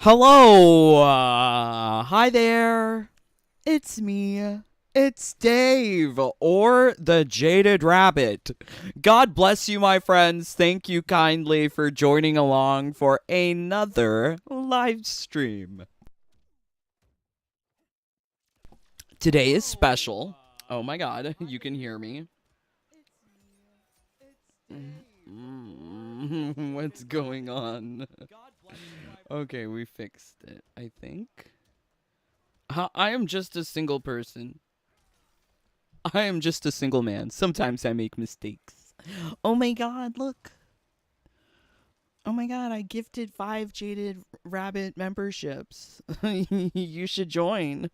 Hello, hi there. It's me. It's Dave, or the Jaded Rabbit. God bless you, my friends. Thank you kindly for joining along for another live stream. Today is special. Oh my god, you can hear me. What's going on? Okay, we fixed it, I think. I am just a single person. I am just a single man. Sometimes I make mistakes. Oh my god, look. Oh my god, I gifted 5 Jaded Rabbit memberships. You should join.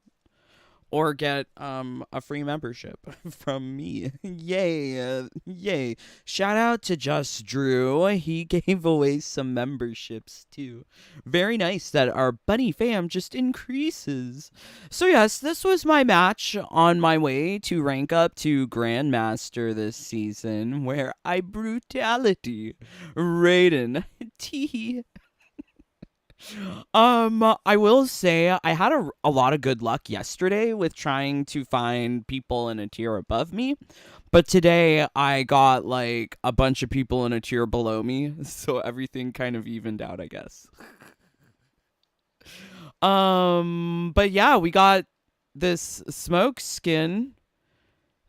Or get a free membership from me. Yay. Yay. Shout out to Just Drew. He gave away some memberships too. Very nice that our bunny fam just increases. So yes, this was my match on my way to rank up to Grandmaster this season, where I brutality Raiden T. I will say I had a lot of good luck yesterday with trying to find people in a tier above me, but today I got like a bunch of people in a tier below me, so everything kind of evened out, I guess. But yeah, we got this smoke skin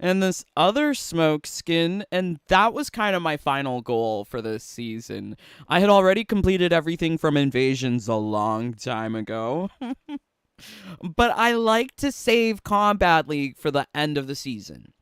and this other smoke skin, and that was kind of my final goal for this season. I had already completed everything from Invasions a long time ago, but I like to save Kombat League for the end of the season.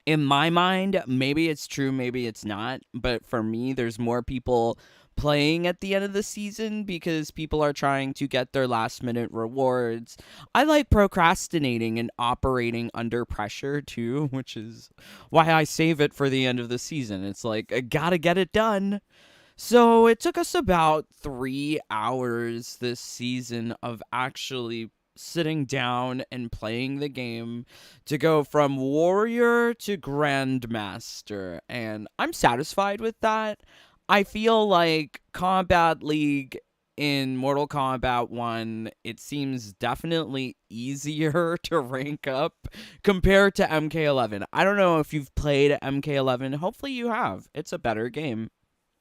In my mind, maybe it's true, maybe it's not, but for me, there's more people playing at the end of the season because people are trying to get their last minute rewards. I like procrastinating and operating under pressure too, which is why I save it for the end of the season. It's like, I gotta get it done. So it took us about 3 hours this season of actually sitting down and playing the game to go from warrior to grandmaster, and I'm satisfied with that. I feel like Combat League in Mortal Kombat 1, it seems definitely easier to rank up compared to MK11. I don't know if you've played MK11. Hopefully you have. It's a better game.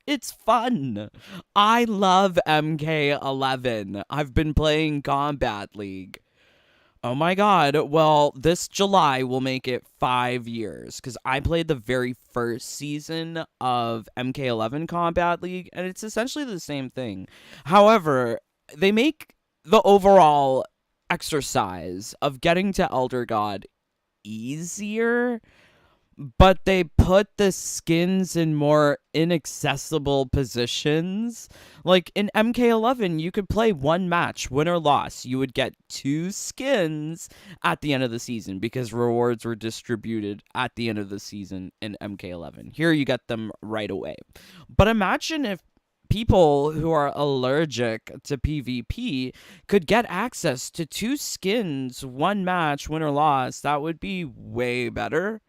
It's fun. I love MK11. I've been playing Combat League. Oh my god. Well, this July will make it 5 years because I played the very first season of MK11 Combat League, and it's essentially the same thing. However, they make the overall exercise of getting to Elder God easier, but they put the skins in more inaccessible positions. Like in MK11, you could play one match, win or loss. You would get 2 skins at the end of the season because rewards were distributed at the end of the season in MK11. Here you get them right away. But imagine if people who are allergic to PvP could get access to 2 skins, one match, win or loss. That would be way better,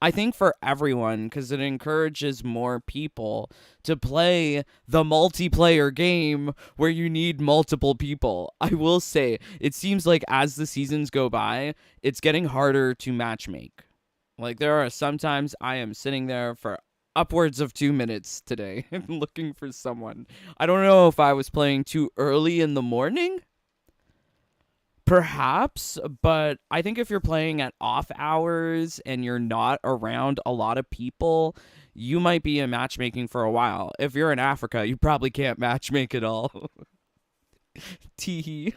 I think, for everyone, because it encourages more people to play the multiplayer game where you need multiple people. I will say, it seems like as the seasons go by, it's getting harder to matchmake. Like, there are sometimes I am sitting there for upwards of 2 minutes today looking for someone. I don't know if I was playing too early in the morning, perhaps, but I think if you're playing at off hours and you're not around a lot of people, you might be in matchmaking for a while. If you're in Africa, you probably can't matchmake at all. Tee.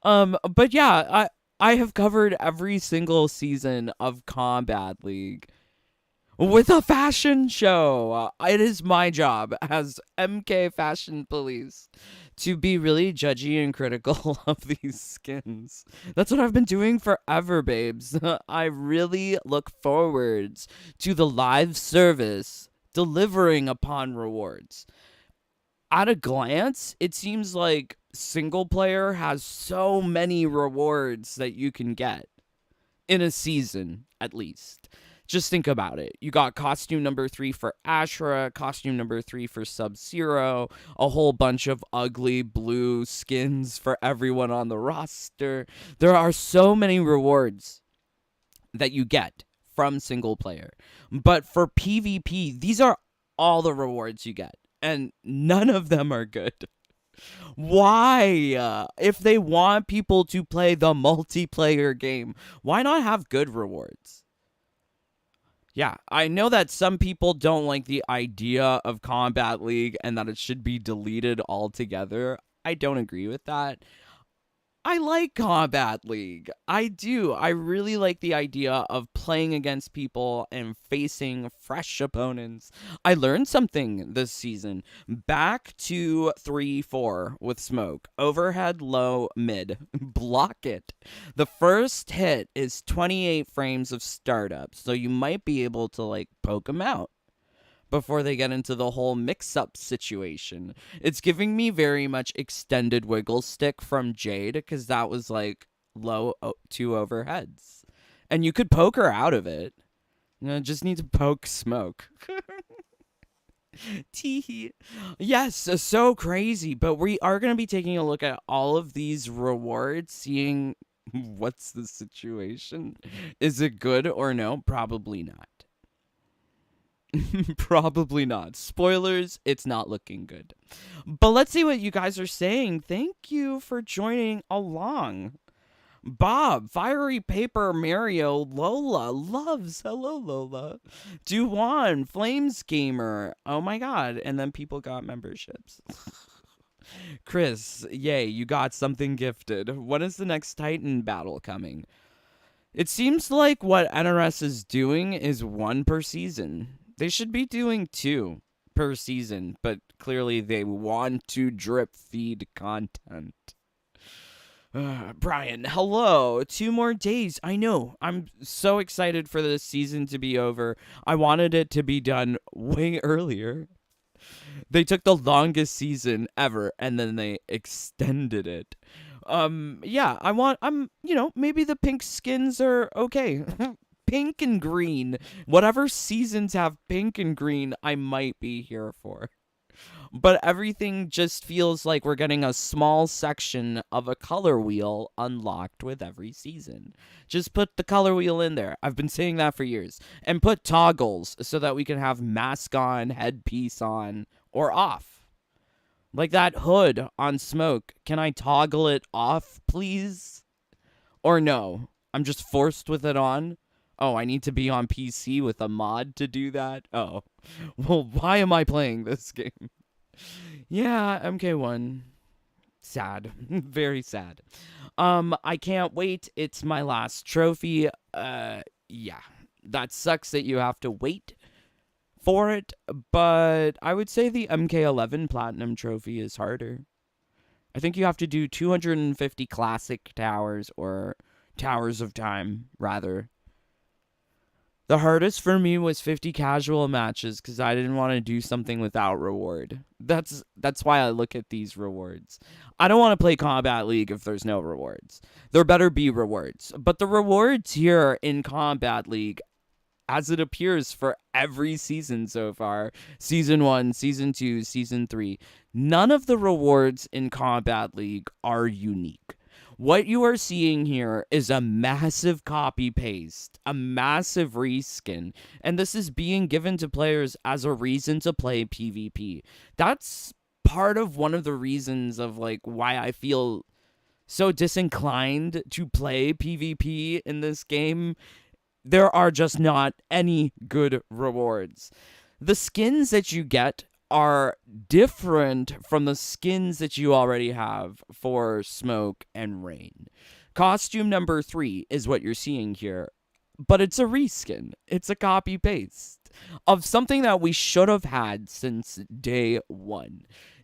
But yeah, I have covered every single season of Combat League with a fashion show. It is my job as MK Fashion Police to be really judgy and critical of these skins. That's what I've been doing forever, babes. I really look forwards to the live service delivering upon rewards. At a glance, it seems like single player has so many rewards that you can get in a season, at least. Just think about it. You got costume number 3 for Ashra, costume number 3 for Sub-Zero, a whole bunch of ugly blue skins for everyone on the roster. There are so many rewards that you get from single player. But for PvP, these are all the rewards you get, and none of them are good. Why? If they want people to play the multiplayer game, why not have good rewards? Yeah, I know that some people don't like the idea of Kombat League and that it should be deleted altogether. I don't agree with that. I like Kombat League. I do. I really like the idea of playing against people and facing fresh opponents. I learned something this season. Back to 3-4 with smoke. Overhead, low, mid. Block it. The first hit is 28 frames of startup, so you might be able to, like, poke them out before they get into the whole mix-up situation. It's giving me very much extended wiggle stick from Jade, because that was like low 2 overheads. And you could poke her out of it. You know, just need to poke smoke. Teehee. Yes, so crazy. But we are going to be taking a look at all of these rewards, seeing what's the situation. Is it good or no? Probably not. Probably not. Spoilers, it's not looking good. But let's see what you guys are saying. Thank you for joining along. Bob, Fiery Paper Mario, Lola loves. Hello, Lola. Duwan, Flames Gamer. Oh my god. And then people got memberships. Chris, yay, you got something gifted. When is the next Titan battle coming? It seems like what NRS is doing is 1 per season. They should be doing 2 per season, but clearly they want to drip feed content. Brian, hello. 2 more days. I know. I'm so excited for this season to be over. I wanted it to be done way earlier. They took the longest season ever, and then they extended it. Yeah, maybe the pink skins are okay. Pink and green. Whatever seasons have pink and green, I might be here for. But everything just feels like we're getting a small section of a color wheel unlocked with every season. Just put the color wheel in there. I've been saying that for years. And put toggles so that we can have mask on, headpiece on, or off. Like that hood on Smoke. Can I toggle it off, please? Or no? I'm just forced with it on? Oh, I need to be on PC with a mod to do that? Oh. Well, why am I playing this game? Yeah, MK1. Sad. Very sad. I can't wait. It's my last trophy. Yeah. That sucks that you have to wait for it, but I would say the MK11 Platinum Trophy is harder. I think you have to do 250 Classic Towers, or Towers of Time, rather. The hardest for me was 50 casual matches because I didn't want to do something without reward. That's why I look at these rewards. I don't want to play Kombat League if there's no rewards. There better be rewards. But the rewards here in Kombat League, as it appears for every season so far, Season 1, Season 2, Season 3, none of the rewards in Kombat League are unique. What you are seeing here is a massive copy-paste, a massive reskin, and this is being given to players as a reason to play PvP. That's part of one of the reasons of like why I feel so disinclined to play PvP in this game. There are just not any good rewards. The skins that you get are different from the skins that you already have for Smoke and Rain. Costume number 3 is what you're seeing here, but it's a reskin. It's a copy-paste of something that we should have had since day 1.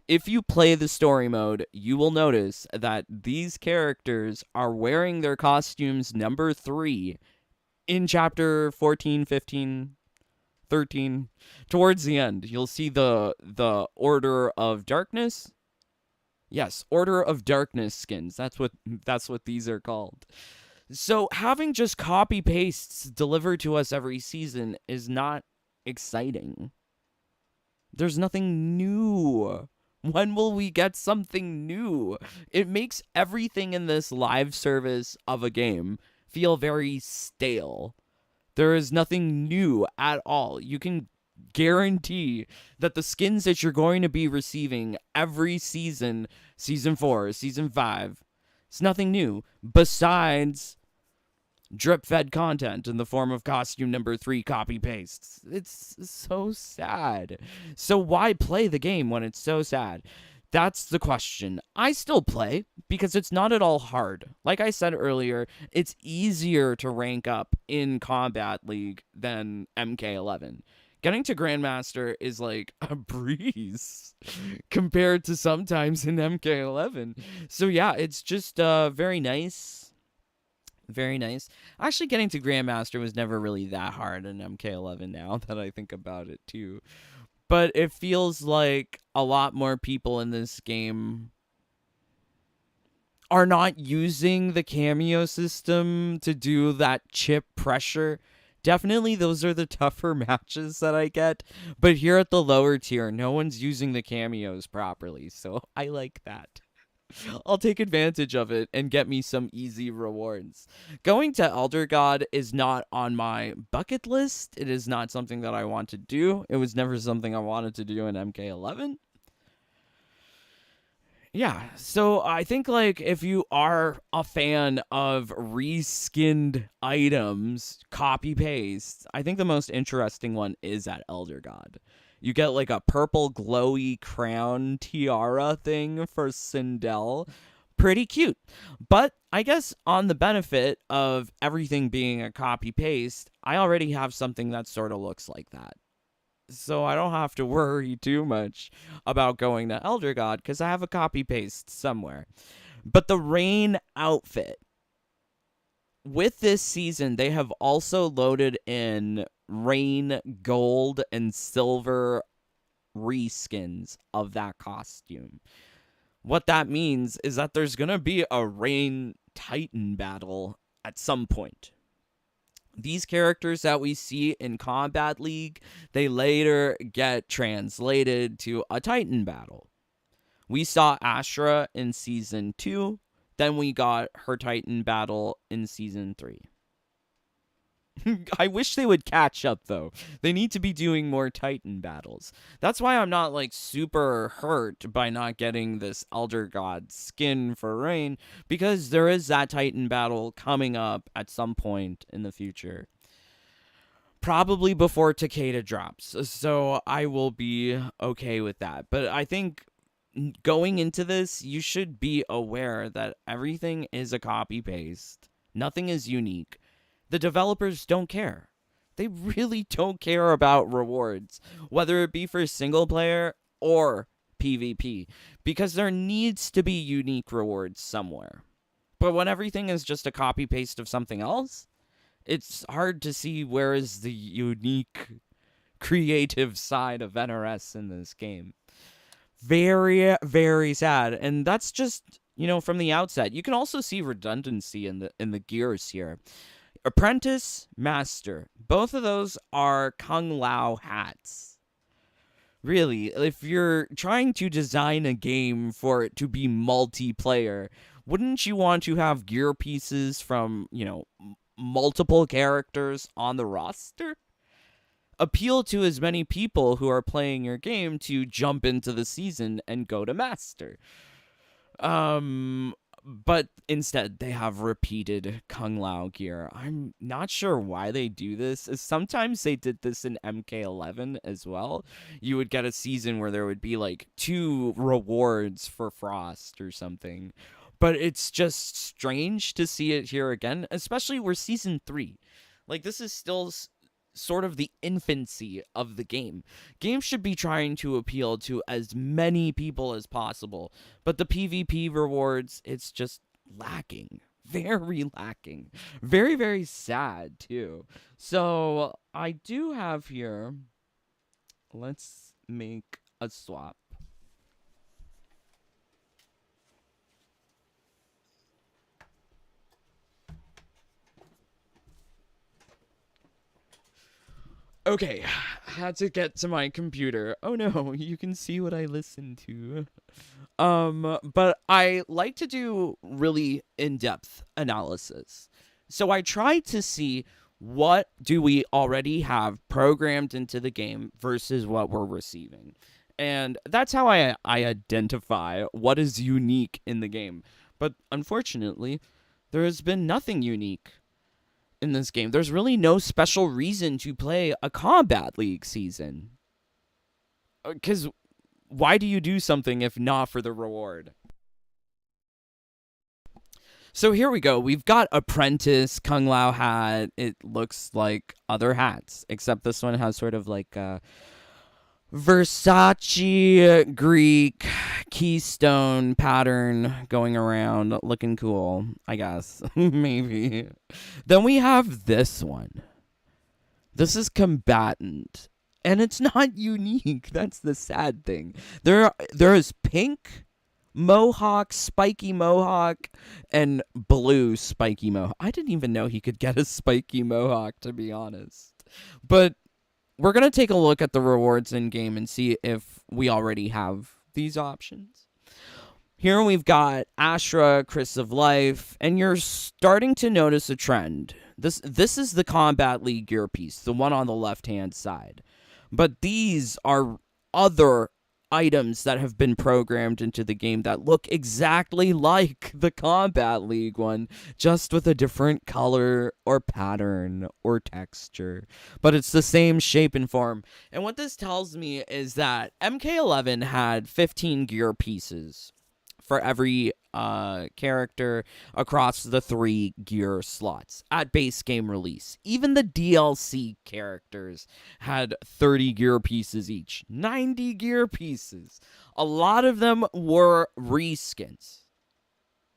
If you play the story mode, you will notice that these characters are wearing their costumes number 3 in chapter 14, 15, 13. Towards the end, you'll see the Order of Darkness. Yes, Order of Darkness skins. That's what these are called. So having just copy pastes delivered to us every season is not exciting. There's nothing new. When will we get something new? It makes everything in this live service of a game feel very stale. There is nothing new at all. You can guarantee that the skins that you're going to be receiving every season, season 4, season 5, it's nothing new besides drip fed content in the form of costume number 3 copy pastes. It's so sad. So why play the game when it's so sad? That's the question. I still play because it's not at all hard. Like I said earlier, it's easier to rank up in Kombat League than MK11. Getting to Grandmaster is like a breeze compared to sometimes in MK11. So yeah, it's just very nice. Very nice. Actually, getting to Grandmaster was never really that hard in MK11 now that I think about it, too. But it feels like a lot more people in this game are not using the cameo system to do that chip pressure. Definitely, those are the tougher matches that I get. But here at the lower tier, no one's using the cameos properly. So I like that. I'll take advantage of it and get me some easy rewards. Going to Elder God is not on my bucket list. It is not something that I want to do. It was never something I wanted to do in MK11. Yeah, so I think like if you are a fan of reskinned items, copy paste, I think the most interesting one is at Elder God. You get like a purple glowy crown tiara thing for Sindel. Pretty cute. But I guess on the benefit of everything being a copy paste, I already have something that sort of looks like that. So I don't have to worry too much about going to Elder God because I have a copy paste somewhere. But the Rain outfit, with this season, they have also loaded in Rain gold and silver reskins of that costume. What that means is that there's going to be a Rain Titan battle at some point. These characters that we see in Kombat League, they later get translated to a Titan battle. We saw Astra in Season 2, then we got her Titan battle in Season 3. I wish they would catch up, though. They need to be doing more Titan battles. That's why I'm not, like, super hurt by not getting this Elder God skin for Rain, because there is that Titan battle coming up at some point in the future. Probably before Takeda drops, so I will be okay with that. But I think going into this, you should be aware that everything is a copy-paste. Nothing is unique. The developers don't care. They really don't care about rewards, whether it be for single player or PvP, because there needs to be unique rewards somewhere. But when everything is just a copy paste of something else, it's hard to see where is the unique creative side of NRS in this game. Very, very sad. And that's just, from the outset. You can also see redundancy in the gears here. Apprentice, Master. Both of those are Kung Lao hats. Really, if you're trying to design a game for it to be multiplayer, wouldn't you want to have gear pieces from, multiple characters on the roster? Appeal to as many people who are playing your game to jump into the season and go to Master. But instead, they have repeated Kung Lao gear. I'm not sure why they do this. Sometimes they did this in MK11 as well. You would get a season where there would be like 2 rewards for Frost or something. But it's just strange to see it here again, especially we're season 3. Like, this is still sort of the infancy of the game. Games should be trying to appeal to as many people as possible, but the PvP rewards, it's just lacking. Very lacking. Very, very sad, too. So, I do have here, let's make a swap. Okay, had to get to my computer. Oh no, you can see what I listen to. But I like to do really in-depth analysis. So I try to see what do we already have programmed into the game versus what we're receiving. And that's how I identify what is unique in the game. But unfortunately, there has been nothing unique in this game. There's really no special reason to play a Kombat League season. Because why do you do something if not for the reward? So here we go. We've got Apprentice, Kung Lao hat. It looks like other hats, except this one has sort of like a Versace Greek keystone pattern going around, looking cool, I guess. Maybe. Then we have this one. This is Combatant. And it's not unique. That's the sad thing. There is pink mohawk, spiky mohawk, and blue spiky mohawk. I didn't even know he could get a spiky mohawk, to be honest. But we're going to take a look at the rewards in game and see if we already have these options. Here we've got Ashra, Chris of Life, and you're starting to notice a trend. This is the Kombat League gear piece, the one on the left-hand side. But these are other items that have been programmed into the game that look exactly like the Kombat League one, just with a different color or pattern or texture. But it's the same shape and form. And what this tells me is that MK11 had 15 gear pieces for every character across the 3 gear slots at base game release. Even the DLC characters had 30 gear pieces each. 90 gear pieces. A lot of them were reskins.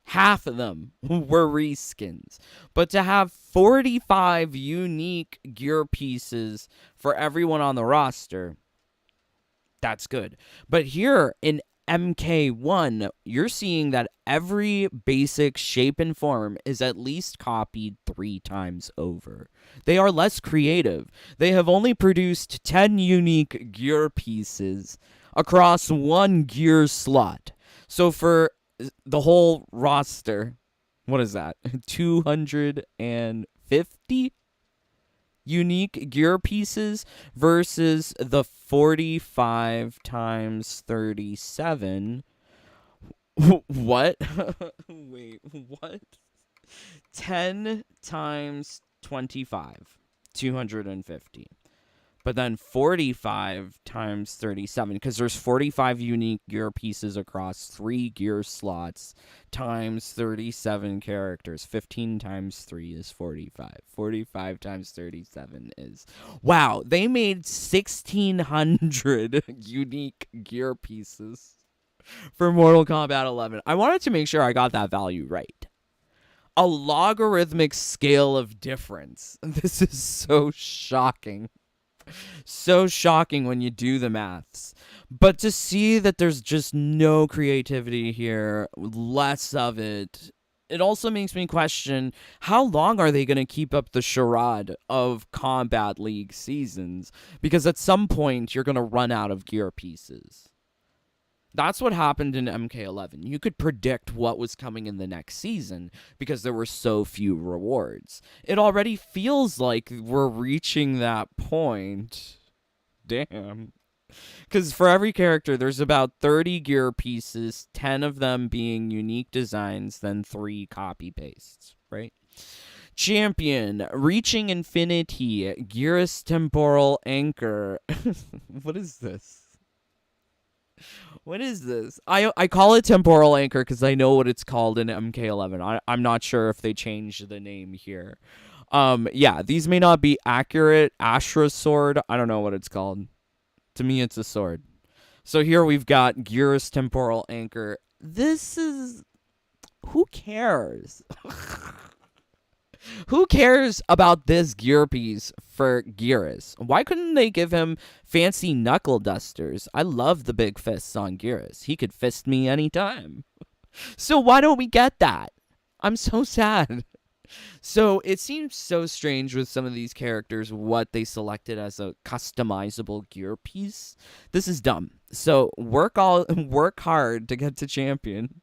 Half of them were reskins. But to have 45 unique gear pieces for everyone on the roster, that's good. But here in MK1, you're seeing that every basic shape and form is at least copied 3 times over. They are less creative. They have only produced 10 unique gear pieces across 1 gear slot. So for the whole roster, what is that? 250 unique gear pieces versus the 45 times 37. What? Wait, what? 10 times 25. 250. But then 45 times 37, because there's 45 unique gear pieces across 3 gear slots times 37 characters. 15 times 3 is 45. 45 times 37 is... Wow, they made 1,600 unique gear pieces for Mortal Kombat 11. I wanted to make sure I got that value right. A logarithmic scale of difference. This is so shocking. So shocking when you do the maths. But to see that there's just no creativity here, less of it, it also makes me question, how long are they going to keep up the charade of Kombat League seasons? Because at some point, you're going to run out of gear pieces. That's what happened in MK11. You could predict what was coming in the next season because there were so few rewards. It already feels like we're reaching that point. Damn. Because for every character, there's about 30 gear pieces, 10 of them being unique designs, then 3 copy-pastes, right? Champion, Reaching Infinity, Gearus Temporal Anchor. What is this? What is this? I call it Temporal Anchor because I know what it's called in MK11. I'm not sure if they changed the name here. Yeah, these may not be accurate. Ashra Sword, I don't know what it's called. To me, it's a sword. So here we've got Gearus Temporal Anchor. This is... Who cares? Who cares about this gear piece for Gearus? Why couldn't they give him fancy knuckle dusters? I love the big fists on Gearus. He could fist me anytime. So why don't we get that? I'm so sad. So it seems so strange with some of these characters what they selected as a customizable gear piece. This is dumb. So work hard to get to champion,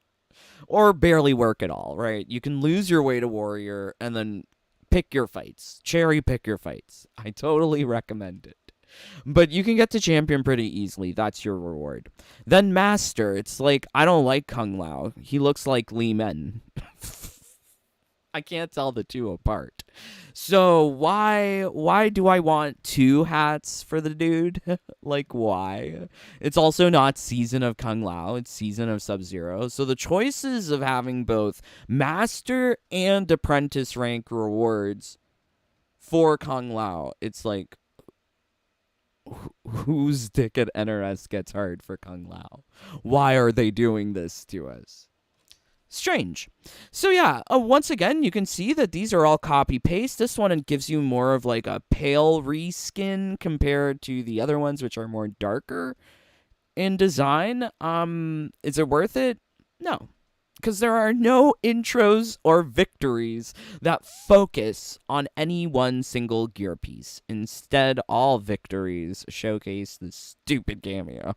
or barely work at all, right? You can lose your way to warrior and then pick your fights. Cherry pick your fights. I totally recommend it. But you can get to champion pretty easily. That's your reward. Then master. It's like, I don't like Kung Lao. He looks like Li Men. I can't tell the two apart. So why do I want two hats for the dude? Like, why? It's also not Season of Kung Lao, it's Season of Sub-Zero. So the choices of having both master and apprentice rank rewards for Kung Lao, it's like, whose dick at NRS gets hard for Kung Lao? Why are they doing this to us? Strange. So yeah, once again, you can see that these are all copy paste. This one gives you more of like a pale reskin compared to the other ones, which are more darker in design. Is it worth it? No, because there are no intros or victories that focus on any one single gear piece. Instead, all victories showcase the stupid cameo.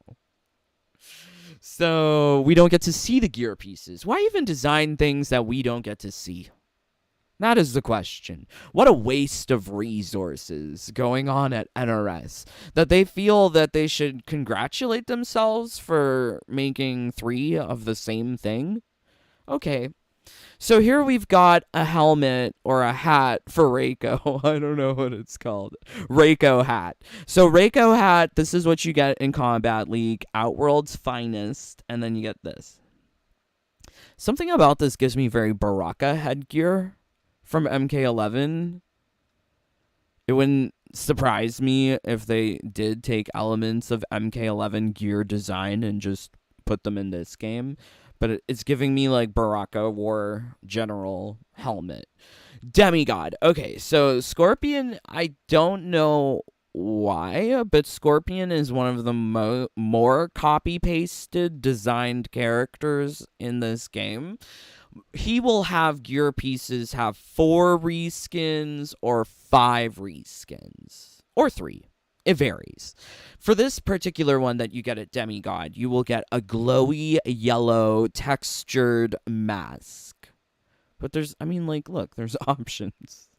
So we don't get to see the gear pieces. Why even design things that we don't get to see? That is the question. What a waste of resources going on at NRS that they feel that they should congratulate themselves for making 3 of the same thing. Okay. So here we've got a helmet or a hat for Reiko. I don't know what it's called. Reiko hat. So Reiko hat, this is what you get in Kombat League. Outworld's finest. And then you get this. Something about this gives me very Baraka headgear from MK11. It wouldn't surprise me if they did take elements of MK11 gear design and just put them in this game. But it's giving me like Baraka War General helmet. Demigod. Okay, so Scorpion, I don't know why, but Scorpion is one of the more copy-pasted designed characters in this game. He will have gear pieces have 4 reskins or 5 reskins or 3. It varies. For this particular one that you get at Demigod, you will get a glowy yellow textured mask. But look, there's options.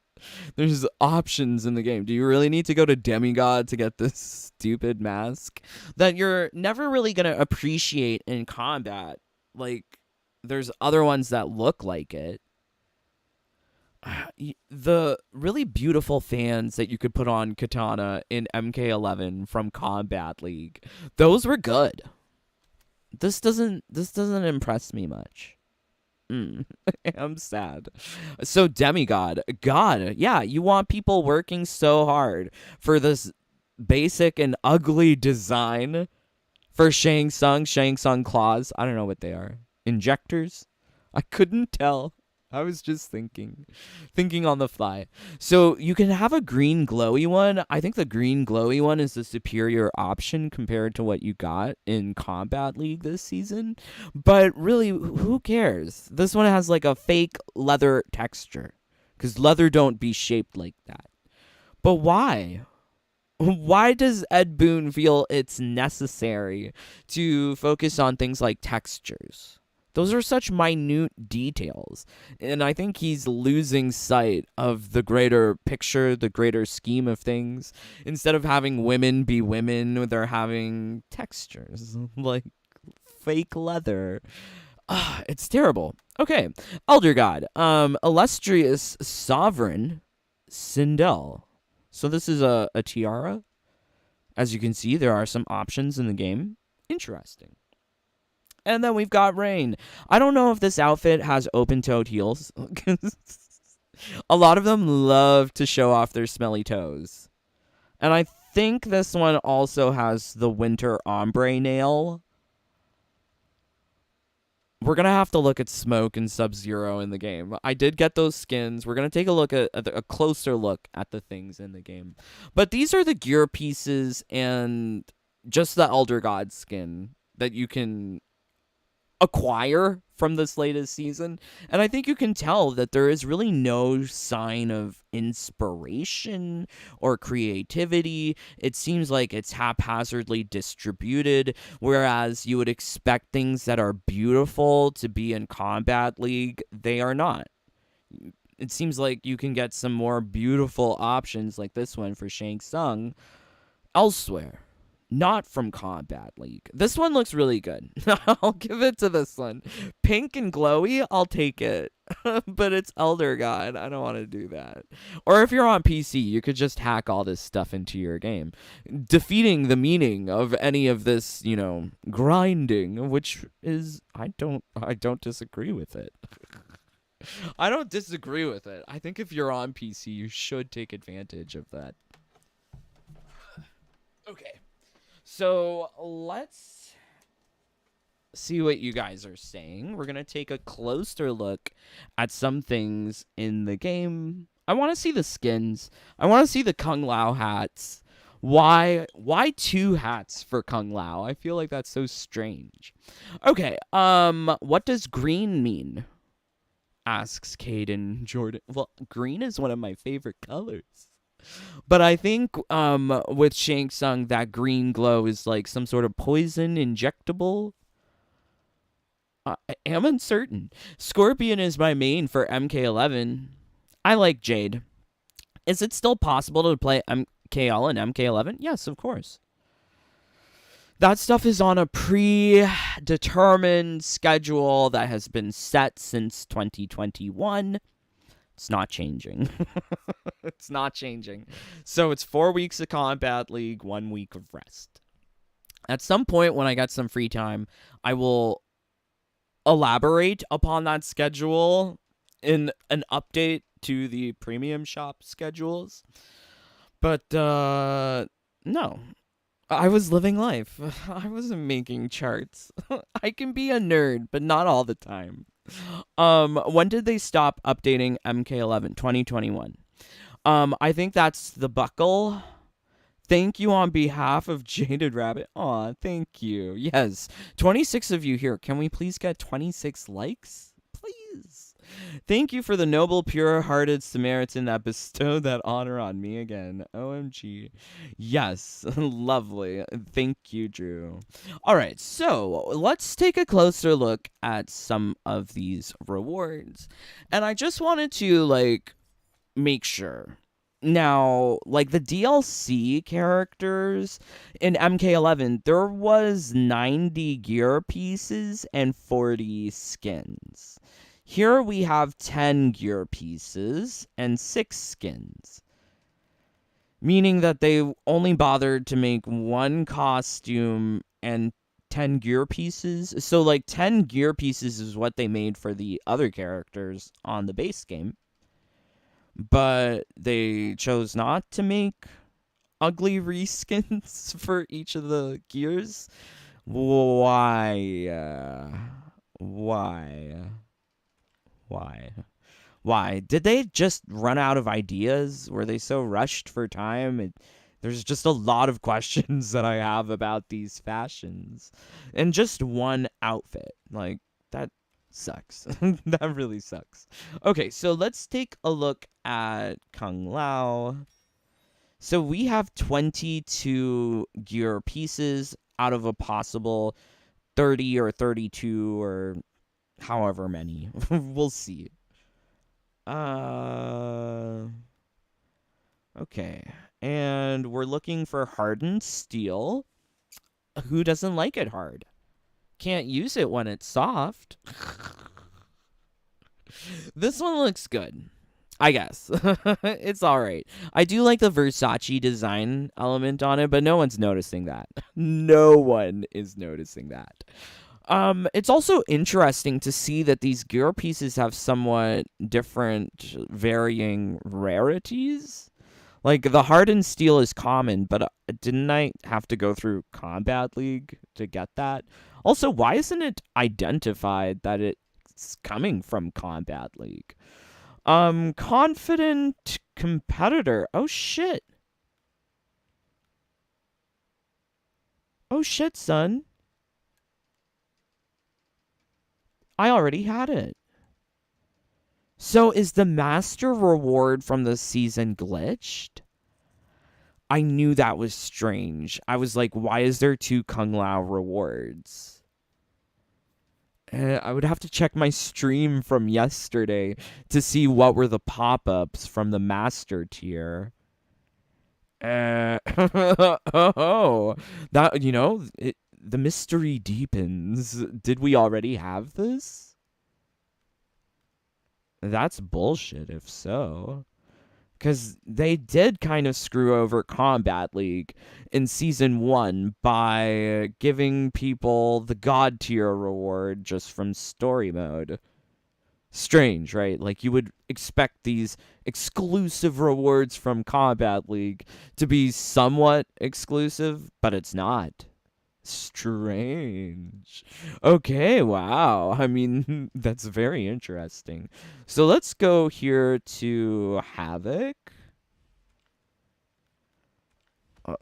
There's options in the game. Do you really need to go to Demigod to get this stupid mask that you're never really going to appreciate in combat? Like, there's other ones that look like it. The really beautiful fans that you could put on Katana in MK11 from Kombat League, those were good. This doesn't impress me much. I'm sad. So Demigod, God, yeah, you want people working so hard for this basic and ugly design for Shang Tsung claws. I don't know what they are. Injectors? I couldn't tell. I was just thinking on the fly. So you can have a green glowy one. I think the green glowy one is the superior option compared to what you got in Kombat League this season. But really, who cares? This one has like a fake leather texture because leather don't be shaped like that. But why? Why does Ed Boon feel it's necessary to focus on things like textures? Those are such minute details, and I think he's losing sight of the greater picture, the greater scheme of things. Instead of having women be women, they're having textures, like fake leather. It's terrible. Okay, Elder God, Illustrious Sovereign Sindel. So this is a tiara. As you can see, there are some options in the game. Interesting. And then we've got Rain. I don't know if this outfit has open-toed heels. A lot of them love to show off their smelly toes. And I think this one also has the winter ombre nail. We're going to have to look at Smoke and Sub-Zero in the game. I did get those skins. We're going to take a look at a closer look at the things in the game. But these are the gear pieces and just the Elder God skin that you can acquire from this latest season. And I think you can tell that there is really no sign of inspiration or creativity. It seems like it's haphazardly distributed, whereas you would expect things that are beautiful to be in Kombat League. They are not. It seems like you can get some more beautiful options like this one for Shang Tsung elsewhere, not from Kombat League. This one looks really good. I'll give it to this one. Pink and glowy, I'll take it. But it's Elder God. I don't want to do that. Or if you're on PC, you could just hack all this stuff into your game, defeating the meaning of any of this, grinding, which is I don't disagree with it. I don't disagree with it. I think if you're on PC, you should take advantage of that. Okay. So let's see what you guys are saying. We're going to take a closer look at some things in the game. I want to see the skins. I want to see the Kung Lao hats. Why 2 hats for Kung Lao? I feel like that's so strange. Okay, what does green mean? Asks Caden Jordan. Well, green is one of my favorite colors. But I think with Shang Tsung, that green glow is like some sort of poison injectable. I am uncertain. Scorpion is my main for MK11. I like Jade. Is it still possible to play MKL and MK11? Yes, of course. That stuff is on a predetermined schedule that has been set since 2021. It's not changing. It's not changing. So it's 4 weeks of Kombat League, 1 week of rest. At some point when I get some free time, I will elaborate upon that schedule in an update to the premium shop schedules. But, no. I was living life. I wasn't making charts. I can be a nerd, but not all the time. When did they stop updating MK11? 2021. I think that's the buckle. Thank you on behalf of Jaded Rabbit. Aw, thank you. Yes, 26 of you here. Can we please get 26 likes? Please. Thank you for the noble, pure-hearted Samaritan that bestowed that honor on me again. OMG. Yes, lovely. Thank you, Drew. All right, so let's take a closer look at some of these rewards. And I just wanted to, make sure. Now, the DLC characters in MK11, there was 90 gear pieces and 40 skins. Here we have 10 gear pieces and 6 skins, meaning that they only bothered to make 1 costume and 10 gear pieces. So 10 gear pieces is what they made for the other characters on the base game, but they chose not to make ugly reskins for each of the gears. Why? Why? Did they just run out of ideas? Were they so rushed for time? There's just a lot of questions that I have about these fashions. And just one outfit. That sucks. That really sucks. Okay, so let's take a look at Kung Lao. So we have 22 gear pieces out of a possible 30 or 32 or however many. We'll see. Okay. And we're looking for hardened steel. Who doesn't like it hard? Can't use it when it's soft. This one looks good, I guess. It's alright. I do like the Versace design element on it, but no one's noticing that. No one is noticing that. It's also interesting to see that these gear pieces have somewhat different varying rarities. The hardened steel is common, but didn't I have to go through Kombat League to get that? Also, why isn't it identified that it's coming from Kombat League? Confident competitor. Oh, shit. Oh, shit, son. I already had it. So is the master reward from the season glitched? I knew that was strange. I was like, why is there 2 Kung Lao rewards? I would have to check my stream from yesterday to see what were the pop-ups from the master tier. Oh, that, the mystery deepens. Did we already have this? That's bullshit if so. Because they did kind of screw over Kombat League in Season 1 by giving people the God tier reward just from story mode. Strange, right? Like, you would expect these exclusive rewards from Kombat League to be somewhat exclusive, but it's not. Strange. Okay, wow. I mean, that's very interesting. So let's go here to Havoc.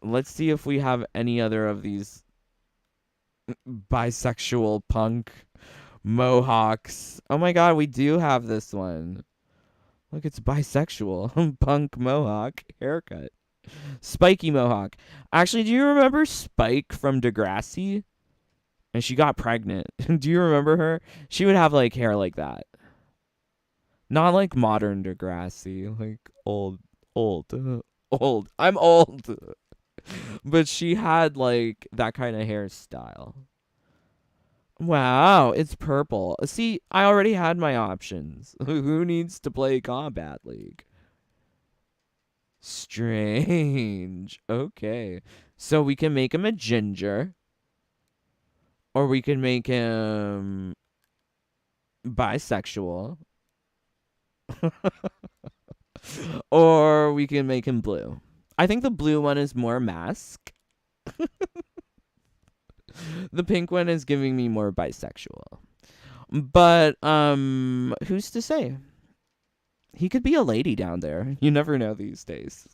Let's see if we have any other of these bisexual punk mohawks. Oh my god, we do have this one. Look, it's bisexual. Punk mohawk haircut. Spiky mohawk. Actually, do you remember Spike from Degrassi? And she got pregnant. Do you remember her? She would have like hair like that. Not like modern Degrassi, like old. Old. I'm old. But she had like that kind of hairstyle. Wow, it's purple. See, I already had my options. Who needs to play Kombat League? Strange. Okay. So we can make him a ginger. Or we can make him bisexual. Or we can make him blue. I think the blue one is more mask. The pink one is giving me more bisexual. But who's to say? He could be a lady down there. You never know these days.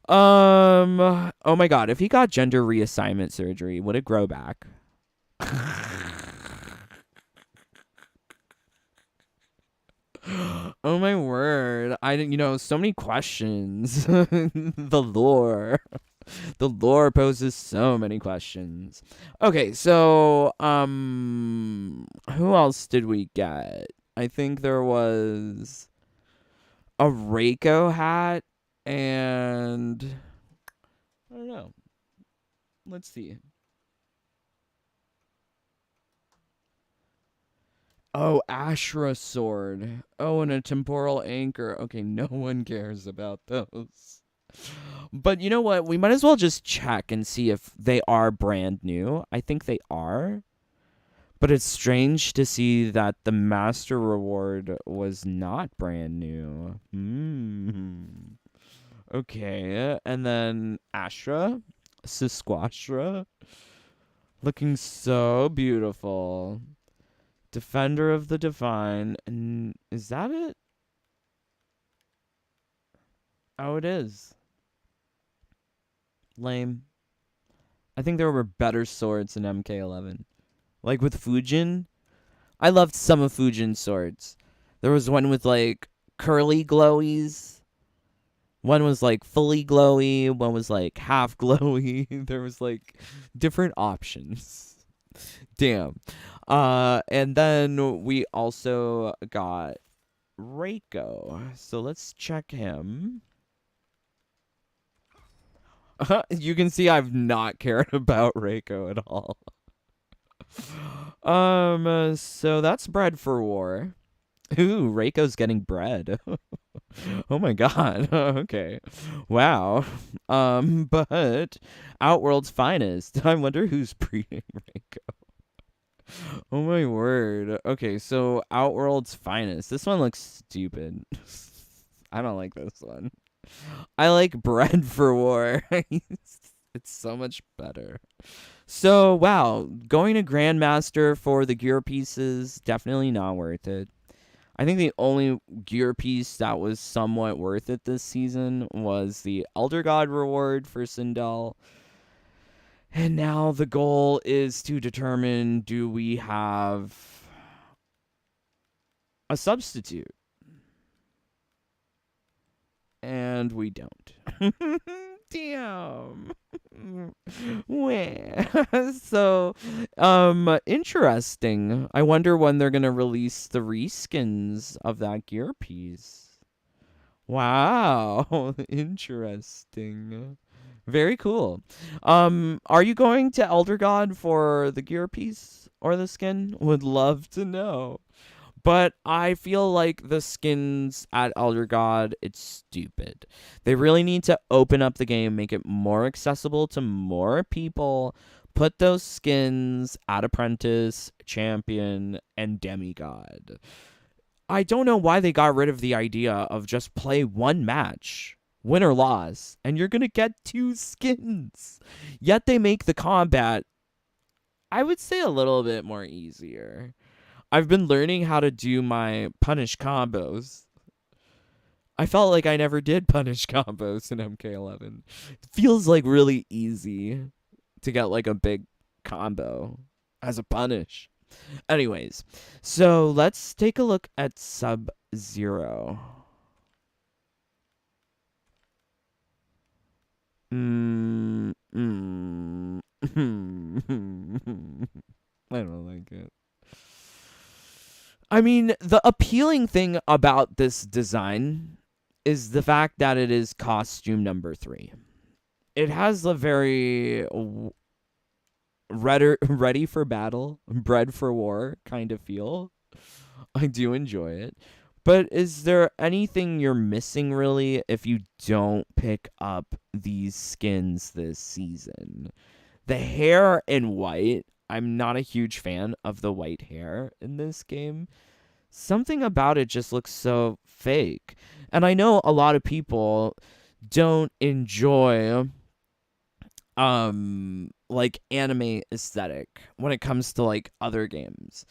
Oh my god, if he got gender reassignment surgery, would it grow back? Oh my word. So many questions. The lore. The lore poses so many questions. Okay, so who else did we get? I think there was a Reiko hat and I don't know. Let's see. Oh, Ashra sword. Oh, and a temporal anchor. Okay, no one cares about those. But you know what? We might as well just check and see if they are brand new. I think they are. But it's strange to see that the master reward was not brand new. Okay, and then Ashra, Sisquashra, looking so beautiful. Defender of the Divine, and is that it? Oh, it is. Lame. I think there were better swords in MK11. Like with Fujin, I loved some of Fujin's swords. There was one with like curly glowies. One was like fully glowy. One was like half glowy. There was like different options. Damn. And then we also got Reiko. So let's check him. You can see I've not cared about Reiko at all. So that's bread for war. Ooh, Reiko's getting bread. Oh my god. Okay. Wow. But Outworld's finest. I wonder who's breeding Reiko. Oh my word. Okay, so Outworld's finest. This one looks stupid. I don't like this one. I like bread for war. It's so much better. So, wow, going to Grandmaster for the gear pieces, definitely not worth it. I think the only gear piece that was somewhat worth it this season was the Elder God reward for Sindel. And now the goal is to determine, do we have a substitute? And we don't. Damn. So, interesting. I wonder when they're gonna release the reskins of that gear piece. Wow, interesting. Very cool. Are you going to Elder God for the gear piece or the skin? Would love to know. But I feel like the skins at Elder God, it's stupid. They really need to open up the game, make it more accessible to more people. Put those skins at Apprentice, Champion, and Demigod. I don't know why they got rid of the idea of just play one match, win or loss, and you're going to get 2 skins. Yet they make the combat, I would say, a little bit more easier. I've been learning how to do my punish combos. I felt like I never did punish combos in MK11. It feels like really easy to get like a big combo as a punish. Anyways, so let's take a look at Sub-Zero. I don't like it. I mean, the appealing thing about this design is the fact that it is costume number 3. It has a very ready for battle, bred for war kind of feel. I do enjoy it. But is there anything you're missing, really, if you don't pick up these skins this season? The hair in white, I'm not a huge fan of the white hair in this game. Something about it just looks so fake. And I know a lot of people don't enjoy like anime aesthetic when it comes to like other games.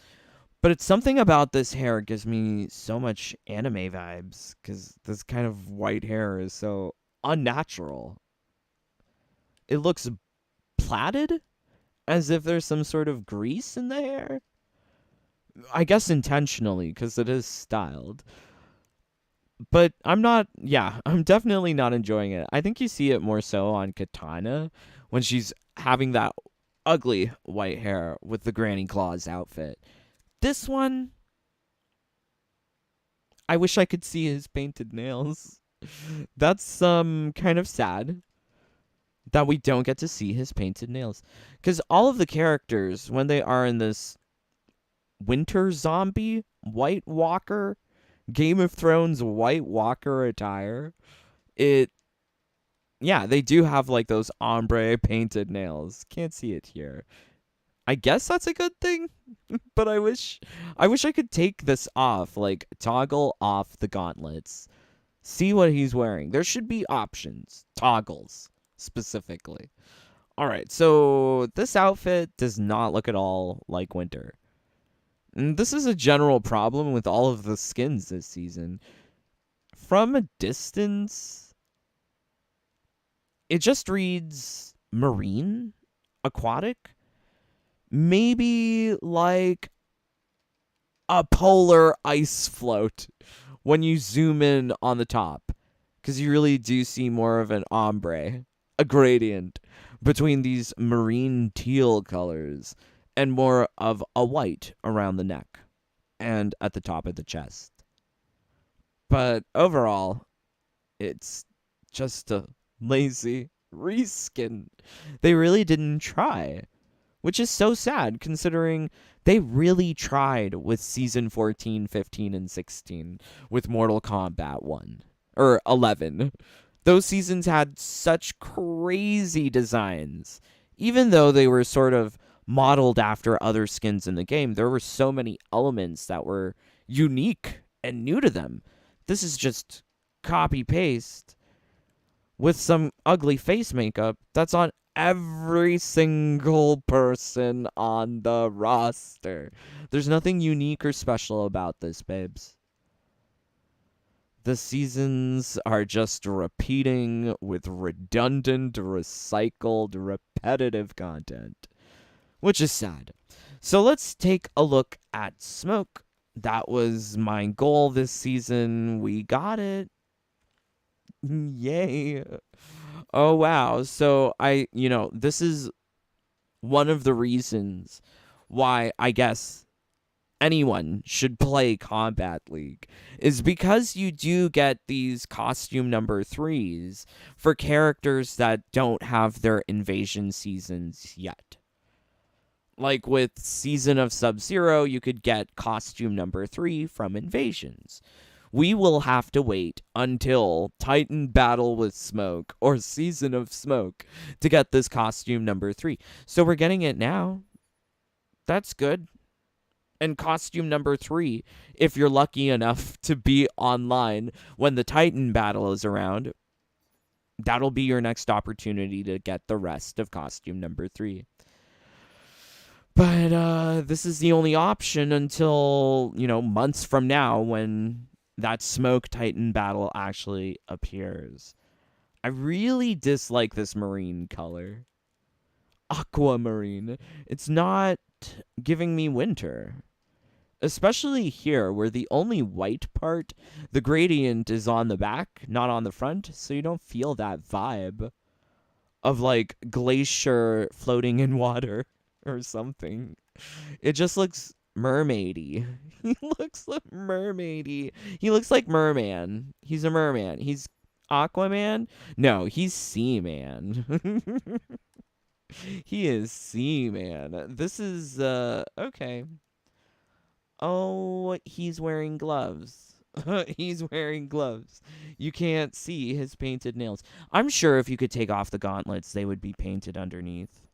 But it's something about this hair gives me so much anime vibes, because this kind of white hair is so unnatural. It looks plaited, as if there's some sort of grease in the hair. I guess intentionally, because it is styled. But I'm definitely not enjoying it. I think you see it more so on Katana, when she's having that ugly white hair with the Granny Claus outfit. This one, I wish I could see his painted nails. That's kind of sad that we don't get to see his painted nails. Because all of the characters, when they are in this winter zombie, White Walker, Game of Thrones White Walker attire, they do have like those ombre painted nails. Can't see it here. I guess that's a good thing, but I wish I could take this off, like toggle off the gauntlets. See what he's wearing. There should be options, toggles specifically. All right, so this outfit does not look at all like winter. And this is a general problem with all of the skins this season. From a distance, it just reads marine, aquatic. Maybe like a polar ice float when you zoom in on the top, because you really do see more of an ombre, a gradient between these marine teal colors and more of a white around the neck and at the top of the chest. But overall, it's just a lazy reskin. They really didn't try. Which is so sad, considering they really tried with Season 14, 15, and 16 with Mortal Kombat 1. Or 11. Those seasons had such crazy designs. Even though they were sort of modeled after other skins in the game, there were so many elements that were unique and new to them. This is just copy-paste with some ugly face makeup that's on every single person on the roster. There's nothing unique or special about this, babes. The seasons are just repeating with redundant, recycled, repetitive content, which is sad. So let's take a look at Smoke. That was my goal this season. We got it. Yay. Oh, wow. So this is one of the reasons why I guess anyone should play Kombat League is because you do get these costume number 3s for characters that don't have their invasion seasons yet. Like with Season of Sub-Zero, you could get costume number 3 from Invasions. We will have to wait until Titan Battle with Smoke or Season of Smoke to get this costume number 3. So we're getting it now. That's good. And costume number 3, if you're lucky enough to be online when the Titan battle is around, that'll be your next opportunity to get the rest of costume number 3. But this is the only option until, months from now when that Smoke Titan battle actually appears. I really dislike this marine color. Aquamarine. It's not giving me winter. Especially here, where the only white part, the gradient is on the back, not on the front, so you don't feel that vibe of, like, glacier floating in water or something. It just looks mermaidy. He looks like mermaidy. He looks like merman. He's a merman. He's Aquaman? No, he's Seaman. He is Seaman. This is, okay. Oh, he's wearing gloves. He's wearing gloves. You can't see his painted nails. I'm sure if you could take off the gauntlets, they would be painted underneath.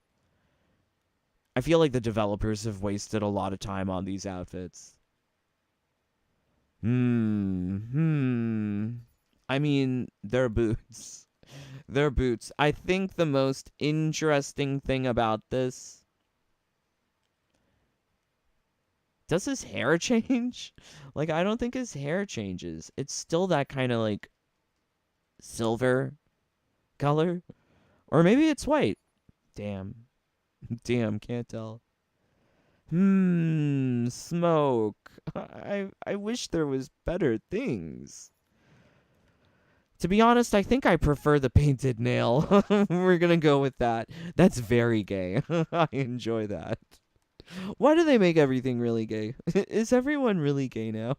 I feel like the developers have wasted a lot of time on these outfits. I mean, they're boots. They're boots. I think the most interesting thing about this... Does his hair change? Like, I don't think his hair changes. It's still that kind of, like, silver color. Or maybe it's white. Damn. Damn, can't tell. Smoke. I wish there was better things. To be honest, I think I prefer the painted nail. We're gonna go with that. That's very gay. I enjoy that. Why do they make everything really gay? Is everyone really gay now?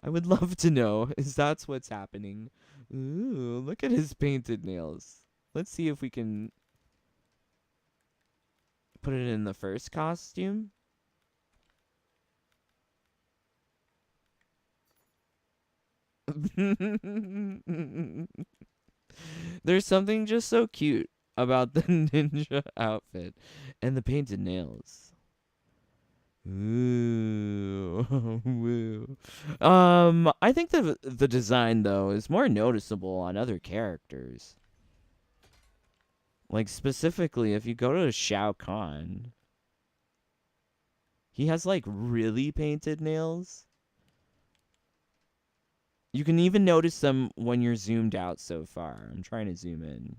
I would love to know. Is that's what's happening? Ooh, look at his painted nails. Let's see if we can put it in the first costume. There's something just so cute about the ninja outfit and the painted nails. Ooh, woo. I think the design though is more noticeable on other characters. Like specifically, if you go to Shao Kahn, he has like really painted nails. You can even notice them when you're zoomed out so far. I'm trying to zoom in.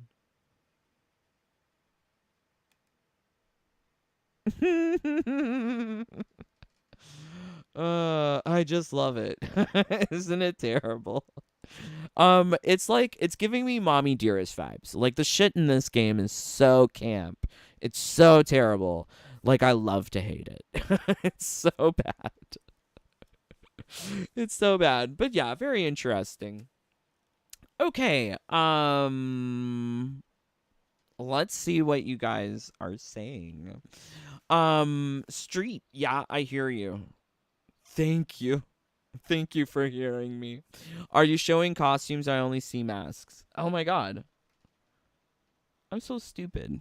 I just love it. Isn't it terrible? It's giving me Mommy Dearest vibes. Like the shit in this game is so camp. It's so terrible. Like I love to hate it. It's so bad. It's so bad. But yeah, very interesting. Okay. Let's see what you guys are saying. Street. Yeah, I hear you. Thank you. Thank you for hearing me. Are you showing costumes? I only see masks. Oh my god. I'm so stupid.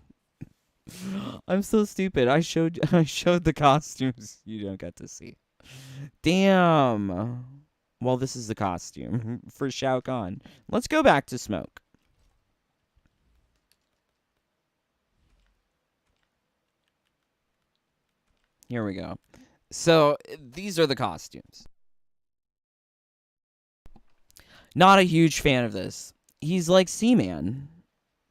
I'm so stupid. I showed the costumes you don't get to see. Damn. Well, this is the costume for Shao Kahn. Let's go back to Smoke. Here we go. So, these are the costumes. Not a huge fan of this. He's like Seaman.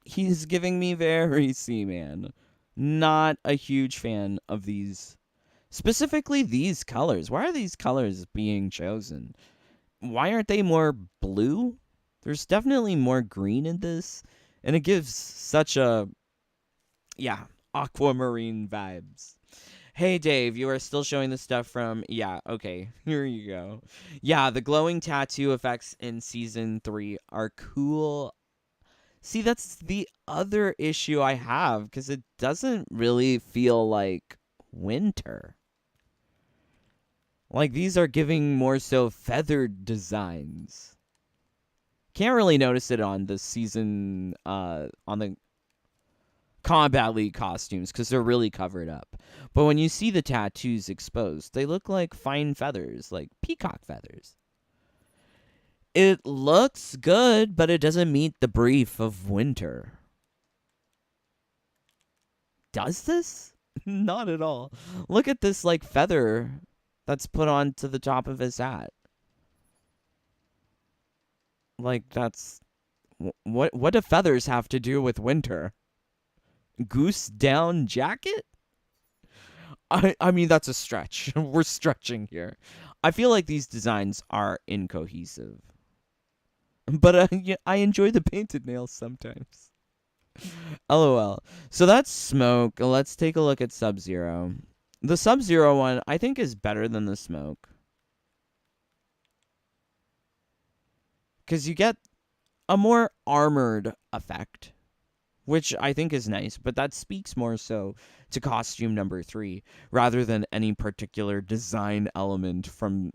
He's giving me very Seaman. Not a huge fan of these. Specifically these colors. Why are these colors being chosen? Why aren't they more blue? There's definitely more green in this. And it gives such a, yeah, aquamarine vibes. Hey Dave, you are still showing the stuff from, yeah, okay, here you go. Yeah, the glowing tattoo effects in season 3 are cool. See, that's the other issue I have, because it doesn't really feel like winter. Like, these are giving more so feathered designs. Can't really notice it on the season, on the Kombat League costumes, because they're really covered up. But when you see the tattoos exposed, they look like fine feathers, like peacock feathers. It looks good, but it doesn't meet the brief of winter. Does this? Not at all. Look at this, like, feather that's put onto the top of his hat. Like, that's... What do feathers have to do with winter? Goose down jacket? I mean, that's a stretch. We're stretching here. I feel like these designs are incohesive. But yeah, I enjoy the painted nails sometimes. LOL. So that's Smoke. Let's take a look at Sub-Zero. The Sub-Zero one, I think, is better than the Smoke. Because you get a more armored effect, which I think is nice, but that speaks more so to costume number 3 rather than any particular design element from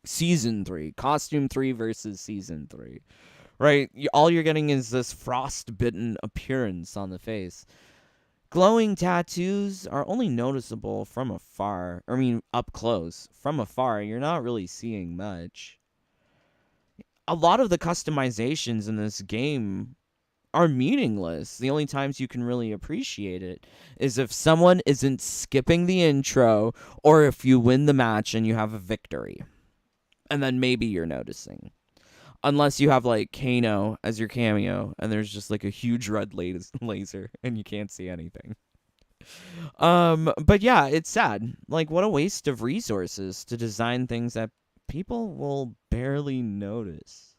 season 3. Costume 3 versus season 3. Right? All you're getting is this frostbitten appearance on the face. Glowing tattoos are only noticeable from afar. I mean, up close. From afar, you're not really seeing much. A lot of the customizations in this game are meaningless. The only times you can really appreciate it is if someone isn't skipping the intro or if you win the match and you have a victory. And then maybe you're noticing. Unless you have, like, Kano as your cameo and there's just, like, a huge red laser and you can't see anything. But yeah, it's sad. Like, what a waste of resources to design things that people will barely notice.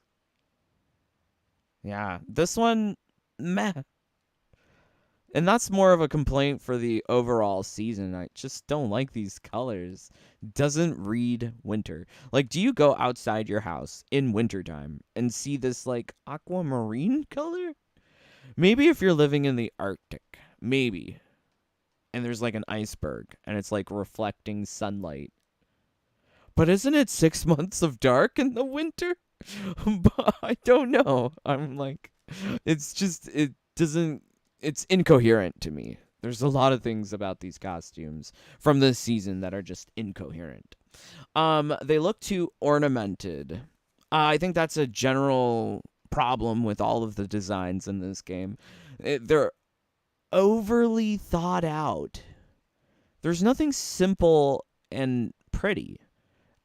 Yeah, this one, meh. And that's more of a complaint for the overall season. I just don't like these colors. Doesn't read winter. Like, do you go outside your house in wintertime and see this, like, aquamarine color? Maybe if you're living in the Arctic. Maybe. And there's, like, an iceberg and it's, like, reflecting sunlight. But isn't it 6 months of dark in the winter? But I don't know. I'm like, it's just, it doesn't, it's incoherent to me. There's a lot of things about these costumes from this season that are just incoherent. They look too ornamented. I think that's a general problem with all of the designs in this game. They're overly thought out. There's nothing simple and pretty.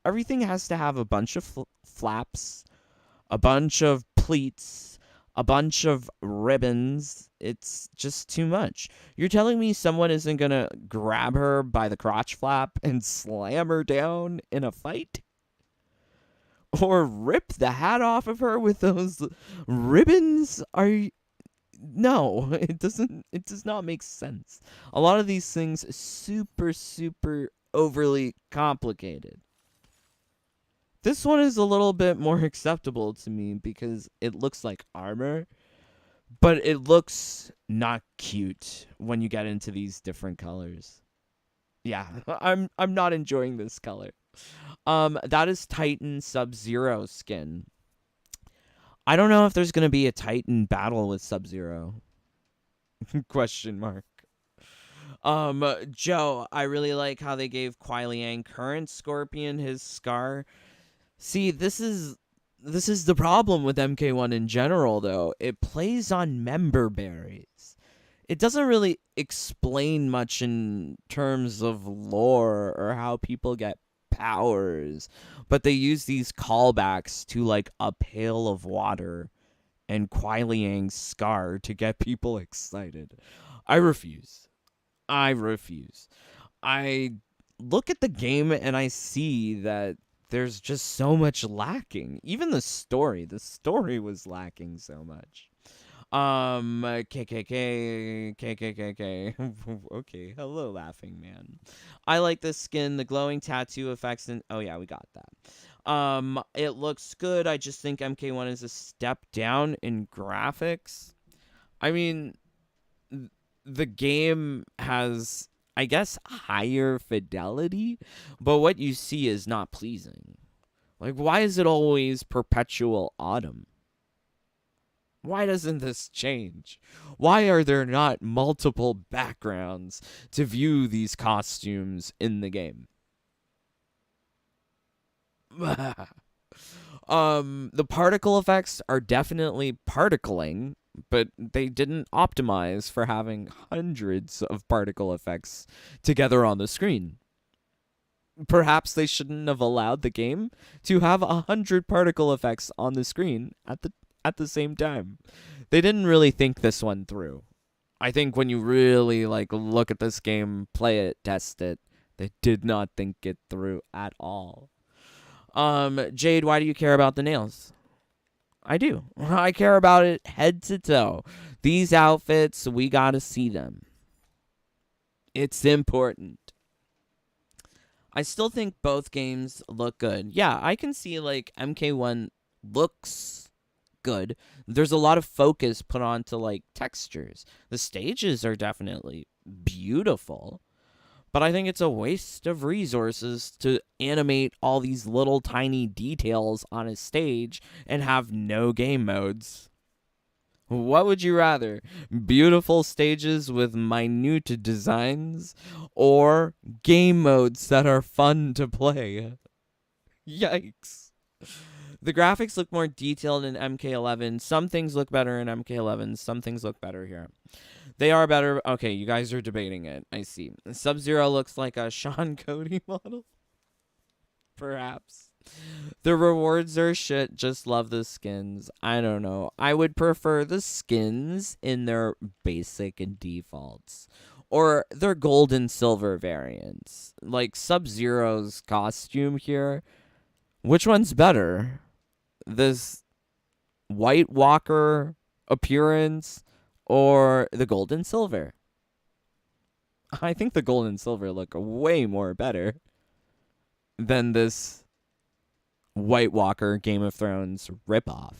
Everything has to have a bunch of flaps, a bunch of pleats, a bunch of ribbons. It's just too much. You're telling me someone isn't going to grab her by the crotch flap and slam her down in a fight? Or rip the hat off of her with those ribbons? No, it does not make sense. A lot of these things super overly complicated. This one is a little bit more acceptable to me because it looks like armor, but it looks not cute when you get into these different colors. Yeah, I'm not enjoying this color. That is Titan Sub-Zero skin. I don't know if there's going to be a Titan battle with Sub-Zero. Question mark. Joe, I really like how they gave Kuai Liang current Scorpion his scar. See, this is the problem with MK1 in general, though. It plays on member berries. It doesn't really explain much in terms of lore or how people get powers, but they use these callbacks to like a pail of water and Kuai Liang's scar to get people excited. I refuse. I refuse. I look at the game and I see that there's just so much lacking. Even the story was lacking so much. KKK. Okay, hello, laughing man. I like this skin, the glowing tattoo effects, and oh yeah, we got that. It looks good. I just think MK1 is a step down in graphics. I mean, the game has, I guess, higher fidelity, but what you see is not pleasing. Like, why is it always perpetual autumn? Why doesn't this change? Why are there not multiple backgrounds to view these costumes in the game? The particle effects are definitely particling, but they didn't optimize for having hundreds of particle effects together on the screen. Perhaps they shouldn't have allowed the game to have 100 particle effects on the screen at the same time. They didn't really think this one through. I think when you really like look at this game, play it, test it, they did not think it through at all. Jade, why do you care about the nails? I do. I care about it head to toe. These outfits, we gotta see them. It's important. I still think both games look good. Yeah, I can see like MK1 looks good. There's a lot of focus put onto like textures. The stages are definitely beautiful. But I think it's a waste of resources to animate all these little tiny details on a stage and have no game modes. What would you rather? Beautiful stages with minute designs or game modes that are fun to play? Yikes. The graphics look more detailed in MK11. Some things look better in MK11. Some things look better here. They are better. Okay, you guys are debating it. I see. Sub-Zero looks like a Sean Cody model. Perhaps. The rewards are shit. Just love the skins. I don't know. I would prefer the skins in their basic and defaults. Or their gold and silver variants. Like Sub-Zero's costume here. Which one's better? This White Walker appearance or the gold and silver? I think the gold and silver look way more better than this White Walker Game of Thrones ripoff.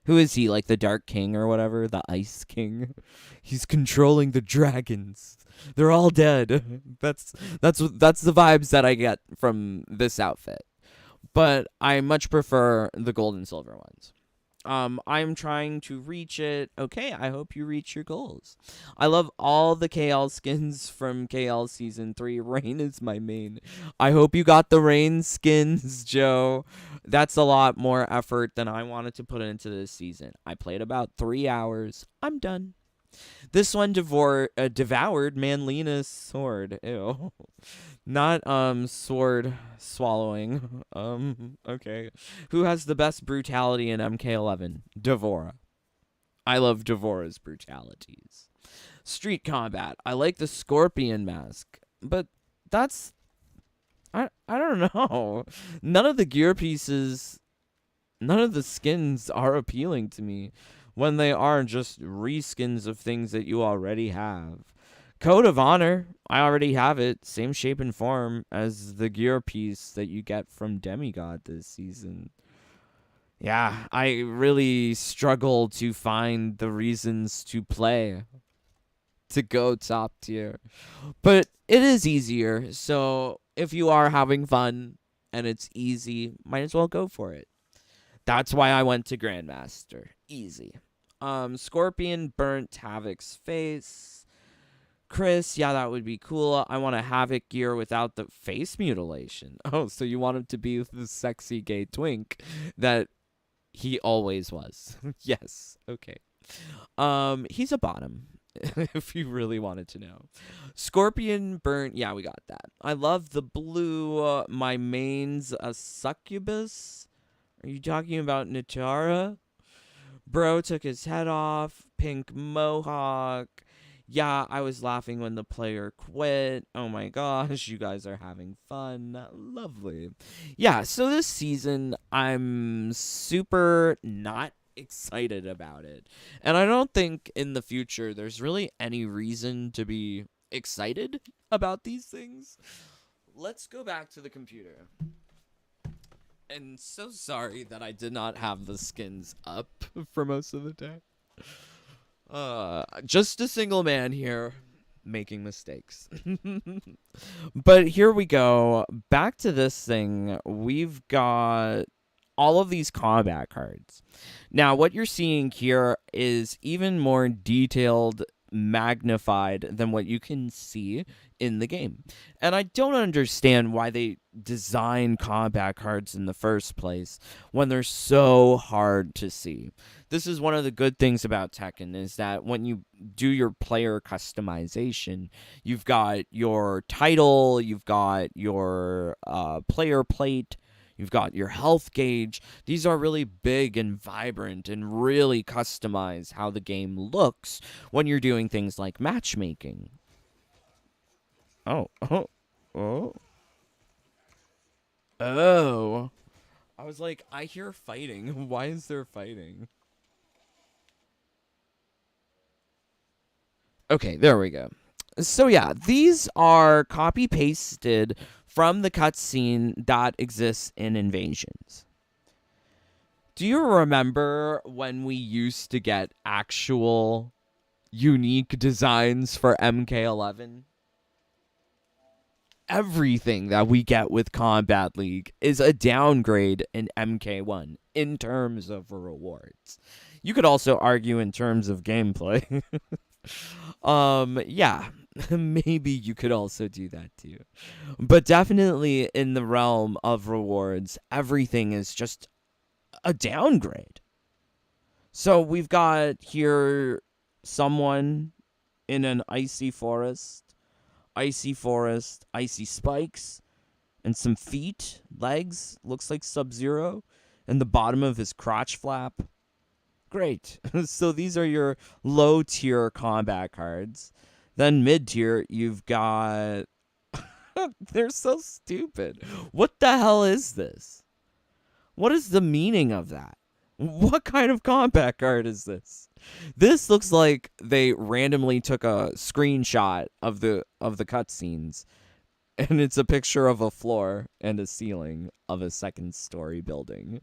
Who is he? Like the Dark King or whatever? The Ice King? He's controlling the dragons. They're all dead. That's the vibes that I get from this outfit. But I much prefer the gold and silver ones. I'm trying to reach it. Okay, I hope you reach your goals. I love all the KL skins from KL Season 3. Rain is my main. I hope you got the Rain skins, Joe. That's a lot more effort than I wanted to put into this season. I played about 3 hours. I'm done. This one devoured Manlina's sword. Ew. Not sword swallowing. Okay. Who has the best brutality in MK11? Devora. I love Devora's brutalities. Street combat. I like the scorpion mask, but that's I don't know. None of the gear pieces, none of the skins are appealing to me when they are just reskins of things that you already have. Code of Honor, I already have it. Same shape and form as the gear piece that you get from Demigod this season. Yeah, I really struggle to find the reasons to play to go top tier. But it is easier, so if you are having fun and it's easy, might as well go for it. That's why I went to Grandmaster. Easy. Scorpion burnt Havoc's face. Chris, yeah, that would be cool. I want a Havoc gear without the face mutilation. Oh, so you want him to be the sexy gay twink that he always was. Yes, okay. He's a bottom. if you really wanted to know. Scorpion burn. Yeah, we got that. I love the blue. My main's a succubus. Are you talking about Natara? Bro took his head off. Pink mohawk. Yeah, I was laughing when the player quit. Oh my gosh, you guys are having fun. Lovely. Yeah, so this season, I'm super not excited about it. And I don't think in the future there's really any reason to be excited about these things. Let's go back to the computer. And so sorry that I did not have the skins up for most of the day. Just a single man here making mistakes. But here we go. Back to this thing. We've got all of these combat cards. Now, what you're seeing here is even more detailed, magnified than what you can see in the game. And I don't understand why they design combat cards in the first place when they're so hard to see. This is one of the good things about Tekken, is that when you do your player customization, you've got your title, you've got your player plate, you've got your health gauge. These are really big and vibrant and really customize how the game looks when you're doing things like matchmaking. Oh. I was like, I hear fighting. Why is there fighting? Okay, there we go. So yeah, these are copy-pasted from the cutscene that exists in Invasions. Do you remember when we used to get actual unique designs for MK11? Everything that we get with Kombat League is a downgrade in MK1 in terms of rewards. You could also argue in terms of gameplay. Yeah, maybe you could also do that too. But definitely in the realm of rewards, everything is just a downgrade. So we've got here someone in an icy forest, icy spikes, and some feet, legs, looks like Sub-Zero, and the bottom of his crotch flap. Great. So these are your low tier combat cards. Then mid tier, you've got. They're so stupid. What the hell is this? What is the meaning of that? What kind of combat card is this? This looks like they randomly took a screenshot of the cutscenes, and it's a picture of a floor and a ceiling of a second-story building.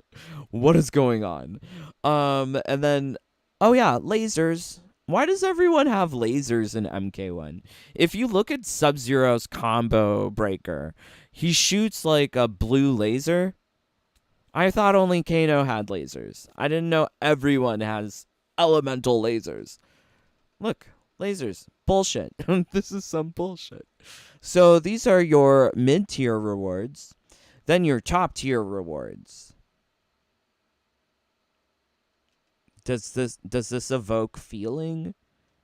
What is going on? And then, oh yeah, lasers. Why does everyone have lasers in MK1? If you look at Sub-Zero's combo breaker, he shoots like a blue laser. I thought only Kano had lasers. I didn't know everyone has elemental lasers. Look, lasers. Bullshit. This is some bullshit. So these are your mid-tier rewards. Then your top-tier rewards. Does this evoke feeling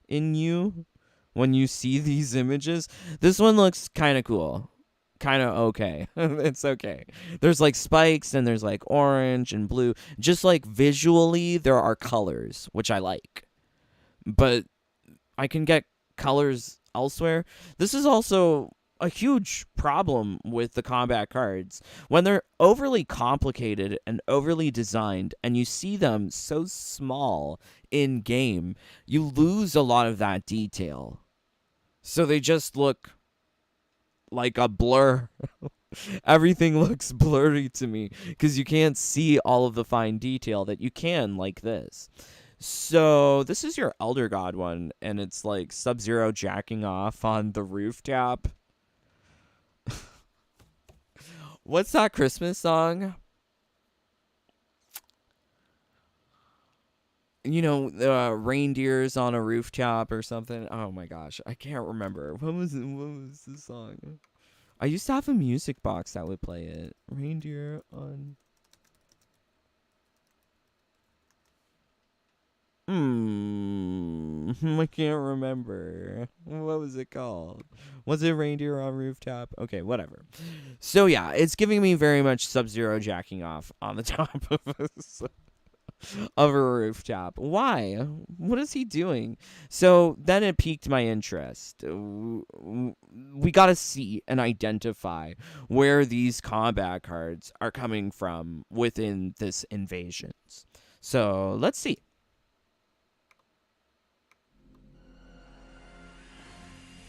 in you when you see these images? This one looks kind of cool. Kind of okay. It's okay. There's like spikes and there's like orange and blue. Just like visually, there are colors, which I like. But I can get colors elsewhere. This is also a huge problem with the combat cards. When they're overly complicated and overly designed, and you see them so small in game, you lose a lot of that detail. So they just look like a blur. Everything looks blurry to me because you can't see all of the fine detail that you can like this. So this is your Elder God one, and it's like Sub-Zero jacking off on the rooftop. What's that Christmas song? You know, reindeers on a rooftop or something. Oh my gosh, I can't remember. What was the song? I used to have a music box that would play it. Reindeer on. I can't remember. What was it called? Was it Reindeer on Rooftop? Okay, whatever. So yeah, it's giving me very much Sub-Zero jacking off on the top of a rooftop. Why? What is he doing? So then it piqued my interest. We got to see and identify where these combat cards are coming from within this invasions. So let's see.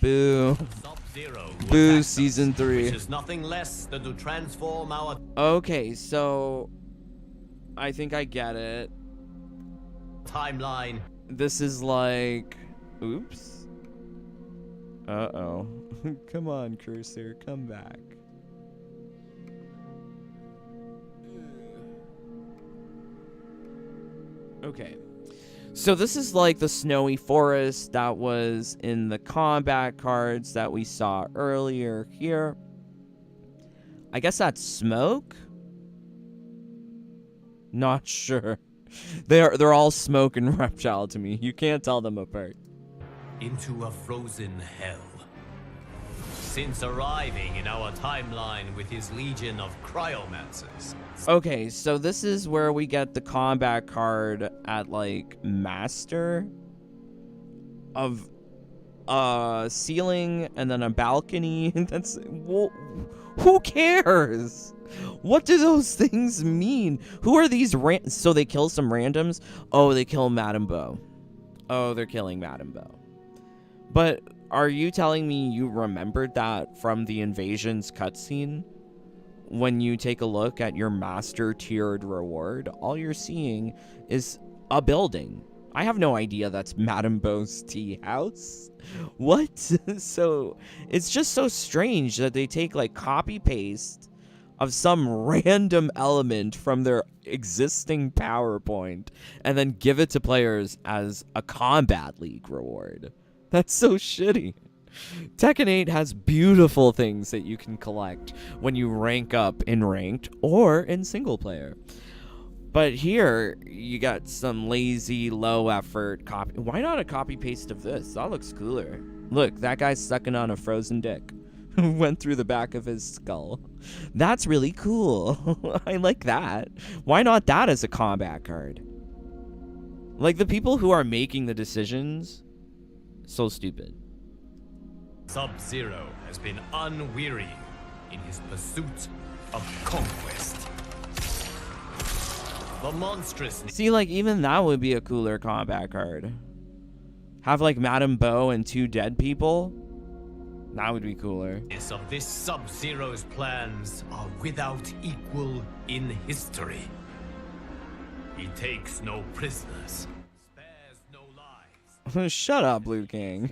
Boo. Boo, season 3. Which is nothing less than to transform our... Okay, so I think I get it. Timeline. This is like... Oops. Uh-oh. Come on, cursor. Come back. Okay. So this is like the snowy forest that was in the combat cards that we saw earlier here. I guess that's smoke? Not sure. They're all smoke and reptile to me. You can't tell them apart. Into a frozen hell. Since arriving in our timeline with his legion of Cryomancers. Okay, so this is where we get the combat card at, like, Master of ceiling and then a balcony. That's... Well, who cares? What do those things mean? Who are these so they kill some randoms? Oh, they kill Madame Bo. Oh, they're killing Madame Bo. But are you telling me you remembered that from the Invasions cutscene? When you take a look at your master tiered reward, all you're seeing is a building. I have no idea that's Madame Bo's tea house. What? So it's just so strange that they take like copy paste of some random element from their existing PowerPoint and then give it to players as a Kombat League reward. That's so shitty. Tekken 8 has beautiful things that you can collect when you rank up in ranked or in single player. But here, you got some lazy, low-effort copy. Why not a copy-paste of this? That looks cooler. Look, that guy's sucking on a frozen dick. Went through the back of his skull. That's really cool. I like that. Why not that as a combat card? Like, the people who are making the decisions, so stupid. Sub-Zero has been unwearying in his pursuit of conquest. The monstrous... See, like, even that would be a cooler combat card. Have, like, Madame Bo and 2 dead people? That would be cooler. Of this Sub-Zero's plans are without equal in history. He takes no prisoners, spares no lives. Shut up, Liu Kang.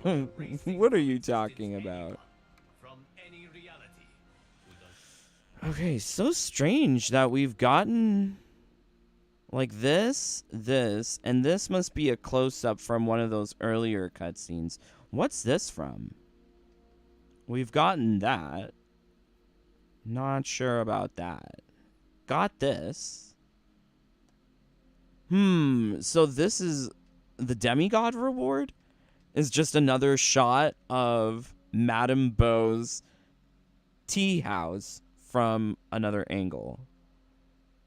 What are you talking about? From any reality. Okay, so strange that we've gotten... like this, and this must be a close-up from one of those earlier cutscenes. What's this from? We've gotten that. Not sure about that. Got this. So this is the demigod reward? Is just another shot of Madame Bo's tea house from another angle.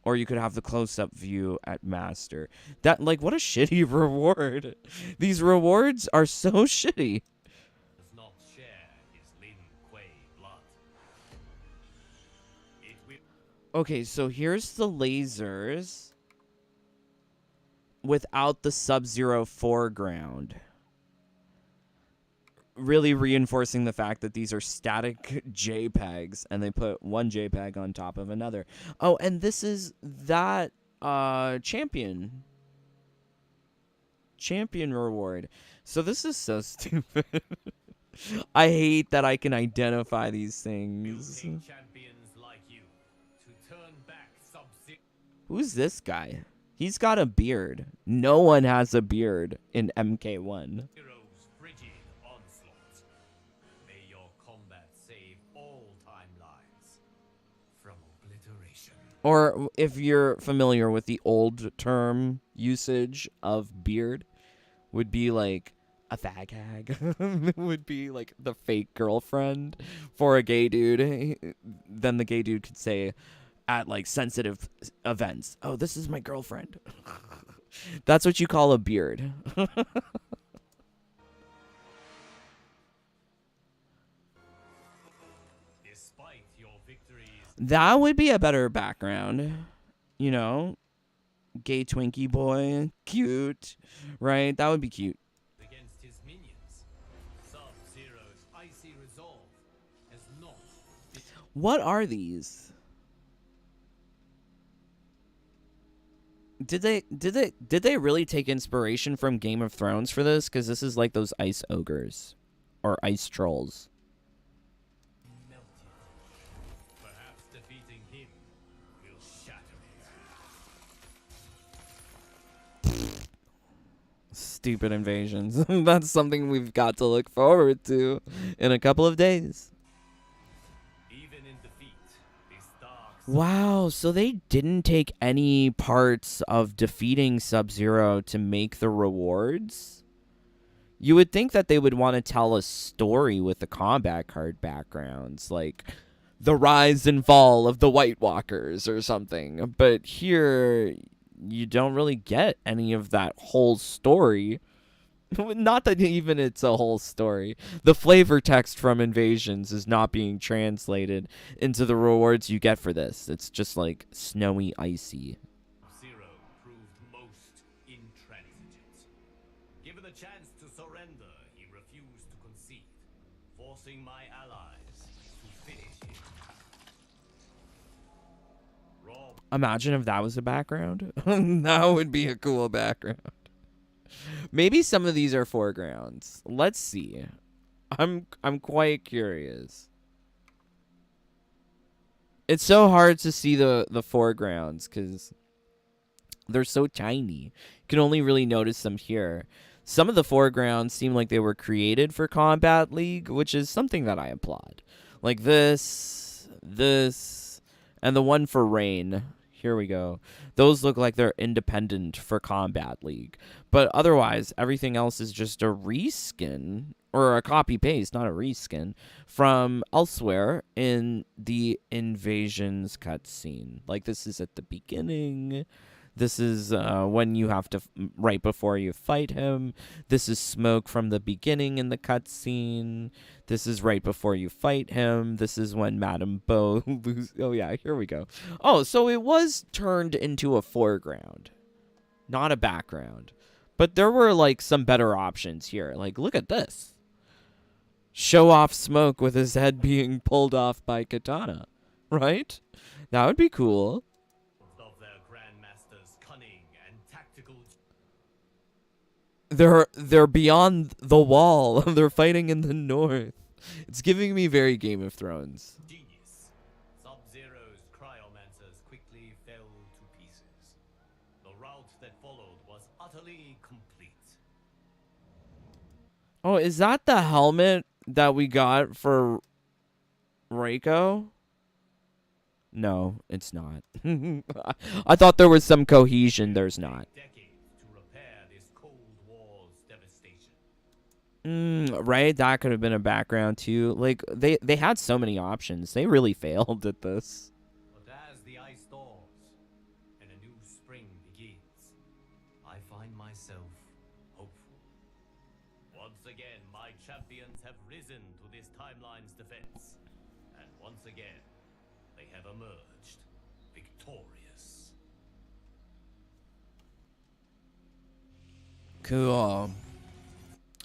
Or you could have the close-up view at Master. That, like, what a shitty reward. These rewards are so shitty. Does not share his Lin Kuei blood. It will... Okay, so here's the lasers without the Sub-Zero foreground. Really reinforcing the fact that these are static JPEGs and they put one JPEG on top of another. Oh, and this is that champion reward. So this is so stupid. I hate that I can identify these things. Champions like you to turn back Sub-Zero. Who's this guy? He's got a beard. No one has a beard in MK1. Frigid onslaught. May your combat save all timelines from obliteration. Or if you're familiar with the old term usage of beard, would be like a fag hag would be like the fake girlfriend for a gay dude. Then the gay dude could say at like sensitive events, "Oh, this is my girlfriend." That's what you call a beard. Despite your victories, That would be a better background. You know, gay Twinkie boy, cute, right? That would be cute. against his minions, Sub-Zero's icy resolve has not been What are these? Did they really take inspiration from Game of Thrones for this? Because this is like those ice ogres or ice trolls. melted. Perhaps defeating him will shatter it. Stupid invasions. That's something we've got to look forward to in a couple of days. Even in defeat, this dark Wow, so they didn't take any parts of defeating Sub-Zero to make the rewards? You would think that they would want to tell a story with the combat card backgrounds, like the rise and fall of the White Walkers or something. But here, you don't really get any of that whole story. Not that even it's a whole story. The flavor text from Invasions is not being translated into the rewards you get for this. It's just like snowy, icy. Zero proved most intransigent. Given a chance to surrender, he refused to concede, forcing my allies to finish him. Rob Imagine if that was a background. That would be a cool background. Maybe some of these are foregrounds. Let's see. I'm quite curious. It's so hard to see the foregrounds because they're so tiny. You can only really notice them here. Some of the foregrounds seem like they were created for Kombat League, which is something that I applaud. Like this, and the one for Rain. Here we go. Those look like they're independent for Kombat League. But otherwise, everything else is just a reskin, or a copy-paste, not a reskin, from elsewhere in the Invasions cutscene. Like, this is at the beginning. This is when you have to, right before you fight him. This is Smoke from the beginning in the cutscene. This is right before you fight him. This is when Madame Bo loses. Oh, yeah, here we go. Oh, so it was turned into a foreground, not a background. But there were, like, some better options here. Like, look at this. Show off Smoke with his head being pulled off by Katana, right? That would be cool. of their grandmaster's cunning and tactical They're beyond the wall. They're fighting in the north. It's giving me very Game of Thrones. genius. Sub-Zero's Cryomancers quickly fell to pieces. The route that followed was utterly complete. Oh, is that the helmet that we got for Reiko? No, it's not. I thought there was some cohesion. There's not. Decades to repair this Cold War's devastation. Right? That could have been a background too. Like they had so many options. They really failed at this. But as the ice thaws and a new spring begins, I find myself hopeful. Once again, my champions have risen to this timeline's defense. And once again, they have emerged victorious. Cool.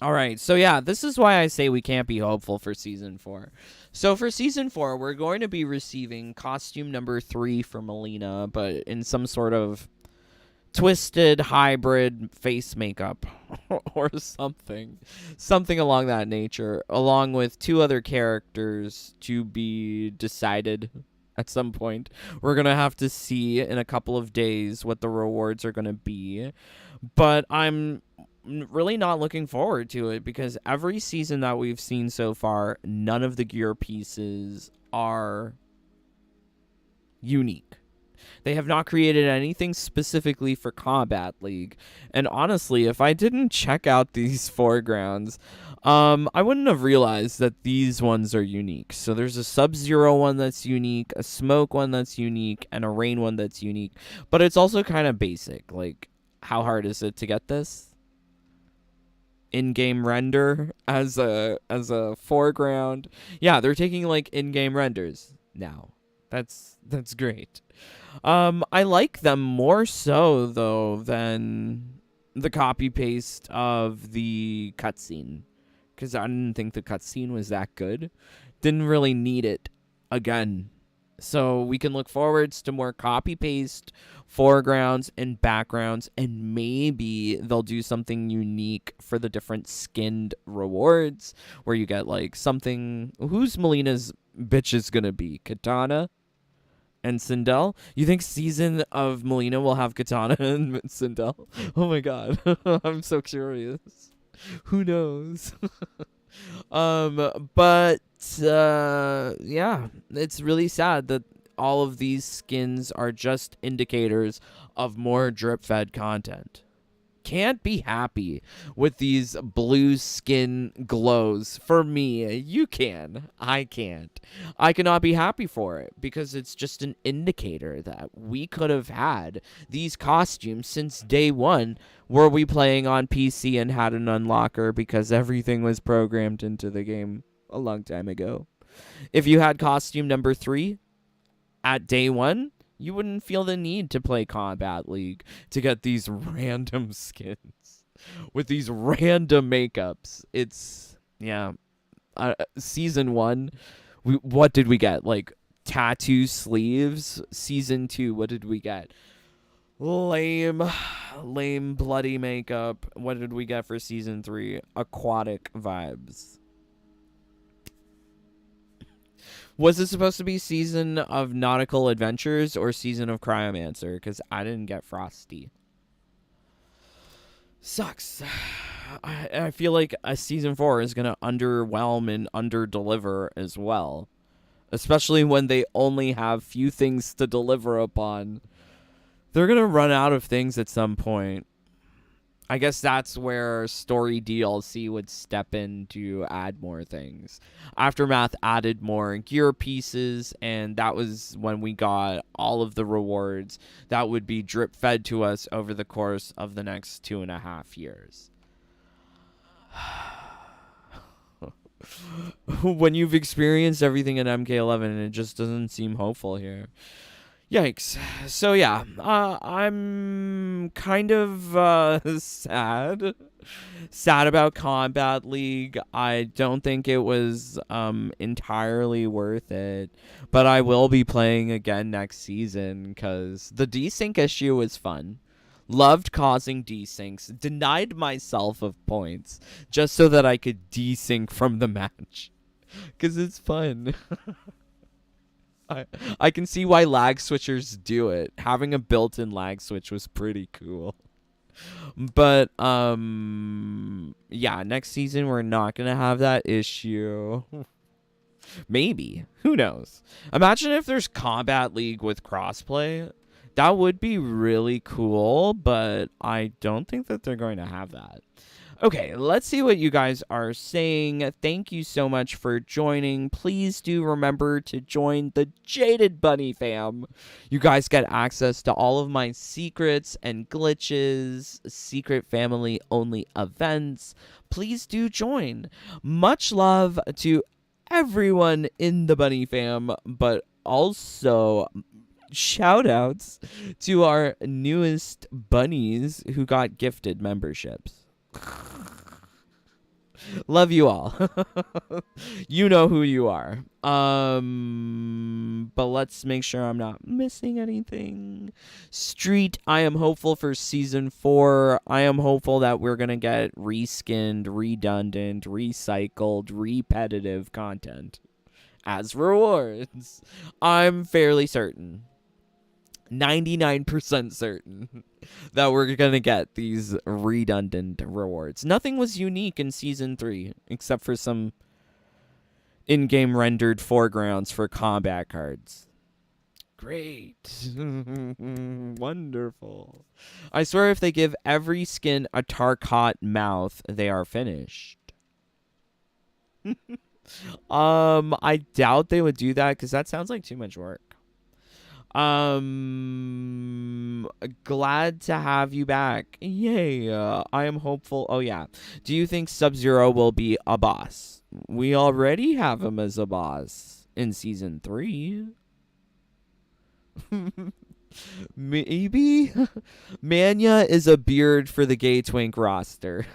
All right, so yeah, this is why I say we can't be hopeful for Season 4. So for Season 4, we're going to be receiving costume number 3 for Melina, but in some sort of twisted hybrid face makeup or something. Something along that nature, along with 2 other characters to be decided at some point. We're going to have to see in a couple of days what the rewards are going to be. But I'm really not looking forward to it because every season that we've seen so far, none of the gear pieces are unique. They have not created anything specifically for Kombat League. And honestly, if I didn't check out these foregrounds, I wouldn't have realized that these ones are unique. So there's a Sub-Zero one that's unique, a Smoke one that's unique, and a Rain one that's unique. But it's also kind of basic. Like, how hard is it to get this? In-game render as a foreground. Yeah, they're taking like in-game renders now. That's great. I like them more so though than the copy paste of the cutscene, because I didn't think the cutscene was that good. Didn't really need it again. So we can look forwards to more copy paste foregrounds and backgrounds, and maybe they'll do something unique for the different skinned rewards where you get like something. Who's Melina's bitch is gonna be? Katana and Sindel? You think Season of Melina will have Katana and Sindel? Oh my god. I'm so curious. Who knows? But yeah, it's really sad that all of these skins are just indicators of more drip fed content. Can't be happy with these blue skin glows. For me, you can. I can't. I cannot be happy for it because it's just an indicator that we could have had these costumes since day one. Were we playing on PC and had an unlocker because everything was programmed into the game a long time ago? If you had costume number 3 at day one, you wouldn't feel the need to play Kombat League to get these random skins with these random makeups. It's, yeah. Season 1, what did we get? Like, tattoo sleeves. Season 2, what did we get? Lame bloody makeup. What did we get for Season 3? Aquatic vibes. Was it supposed to be Season of Nautical Adventures or Season of Cryomancer? Because I didn't get Frosty. Sucks. I feel like a Season 4 is going to underwhelm and underdeliver as well. Especially when they only have few things to deliver upon. They're going to run out of things at some point. I guess that's where story DLC would step in to add more things. Aftermath added more gear pieces, and that was when we got all of the rewards that would be drip fed to us over the course of the next 2.5 years. When you've experienced everything in MK11, it just doesn't seem hopeful here. Yikes. So yeah, I'm kind of sad about Kombat League. I don't think it was entirely worth it, but I will be playing again next season because the desync issue was fun. Loved causing desyncs. Denied myself of points just so that I could desync from the match because it's fun. I can see why lag switchers do it. Having a built-in lag switch was pretty cool. But yeah, next season we're not going to have that issue. Maybe. Who knows? Imagine if there's Kombat League with crossplay. That would be really cool, but I don't think that they're going to have that. Okay, let's see what you guys are saying. Thank you so much for joining. Please do remember to join the Jaded Bunny fam. You guys get access to all of my secrets and glitches, secret family only events. Please do join. Much love to everyone in the Bunny fam, but also shout outs to our newest bunnies who got gifted memberships. Love you all. You know who you are. But let's make sure I'm not missing anything. Street, I am hopeful for season 4. I am hopeful that we're going to get reskinned, redundant, recycled, repetitive content as rewards. I'm fairly certain. 99% certain that we're gonna get these redundant rewards. Nothing was unique in season 3 except for some in-game rendered foregrounds for combat cards. Great. Wonderful. I swear if they give every skin a Tarkot mouth, they are finished. I doubt they would do that because that sounds like too much work. Glad to have you back. Yay. I am hopeful. Oh, yeah. Do you think Sub-Zero will be a boss? We already have him as a boss in Season 3. Maybe? Mania is a beard for the gay twink roster.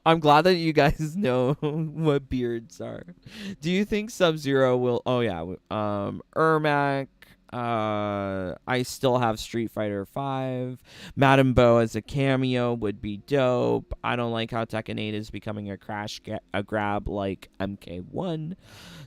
I'm glad that you guys know what beards are. Do you think Sub-Zero will... Oh, yeah. Ermac. I still have Street Fighter 5. Madame Bo as a cameo would be dope. I don't like how Tekken 8 is becoming a grab like MK1.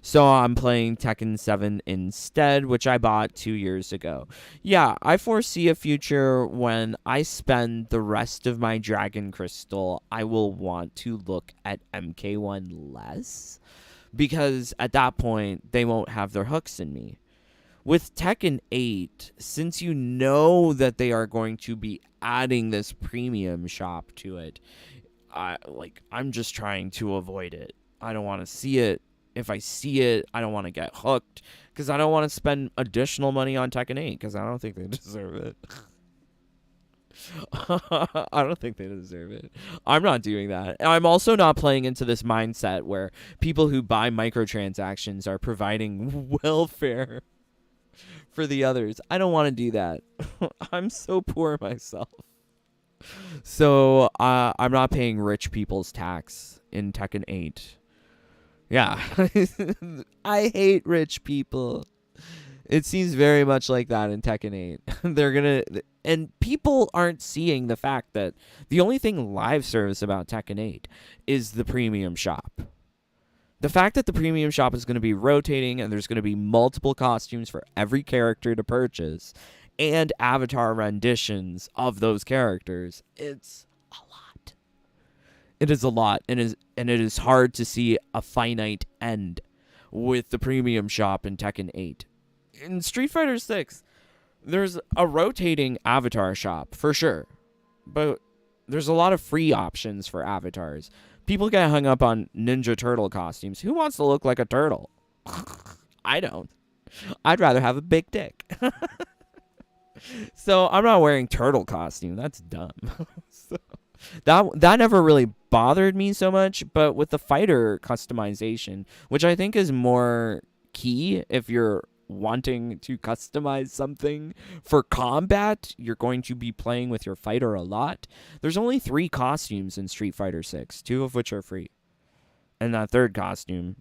So I'm playing Tekken 7 instead, which I bought 2 years ago. Yeah, I foresee a future when I spend the rest of my Dragon Crystal, I will want to look at MK1 less. Because at that point, they won't have their hooks in me. With Tekken 8, since you know that they are going to be adding this premium shop to it, I'm just trying to avoid it. I don't want to see it. If I see it, I don't want to get hooked because I don't want to spend additional money on Tekken 8 because I don't think they deserve it. I don't think they deserve it. I'm not doing that. I'm also not playing into this mindset where people who buy microtransactions are providing welfare for the others. I don't want to do that. I'm so poor myself. So I'm not paying rich people's tax in Tekken 8. Yeah. I hate rich people. It seems very much like that in Tekken 8. And people aren't seeing the fact that the only thing live service about Tekken 8 is the premium shop. The fact that the premium shop is going to be rotating and there's going to be multiple costumes for every character to purchase and avatar renditions of those characters, it's a lot. It is a lot, and it is hard to see a finite end with the premium shop in Tekken 8. In Street Fighter 6, there's a rotating avatar shop for sure, but there's a lot of free options for avatars. People get hung up on Ninja Turtle costumes. Who wants to look like a turtle? I don't. I'd rather have a big dick. So I'm not wearing turtle costume. That's dumb. So that never really bothered me so much, but with the fighter customization, which I think is more key if you're wanting to customize something for combat, you're going to be playing with your fighter a lot. There's only 3 costumes in Street Fighter 6, 2 of which are free. And that third costume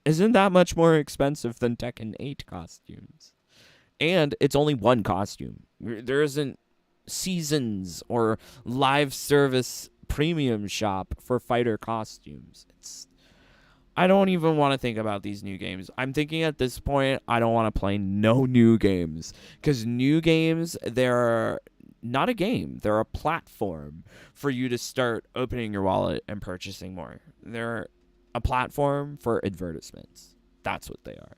isn't that much more expensive than Tekken 8 costumes. And it's only 1 costume. There isn't seasons or live service premium shop for fighter costumes. I don't even want to think about these new games. I'm thinking at this point, I don't want to play no new games. Because new games, they're not a game. They're a platform for you to start opening your wallet and purchasing more. They're a platform for advertisements. That's what they are.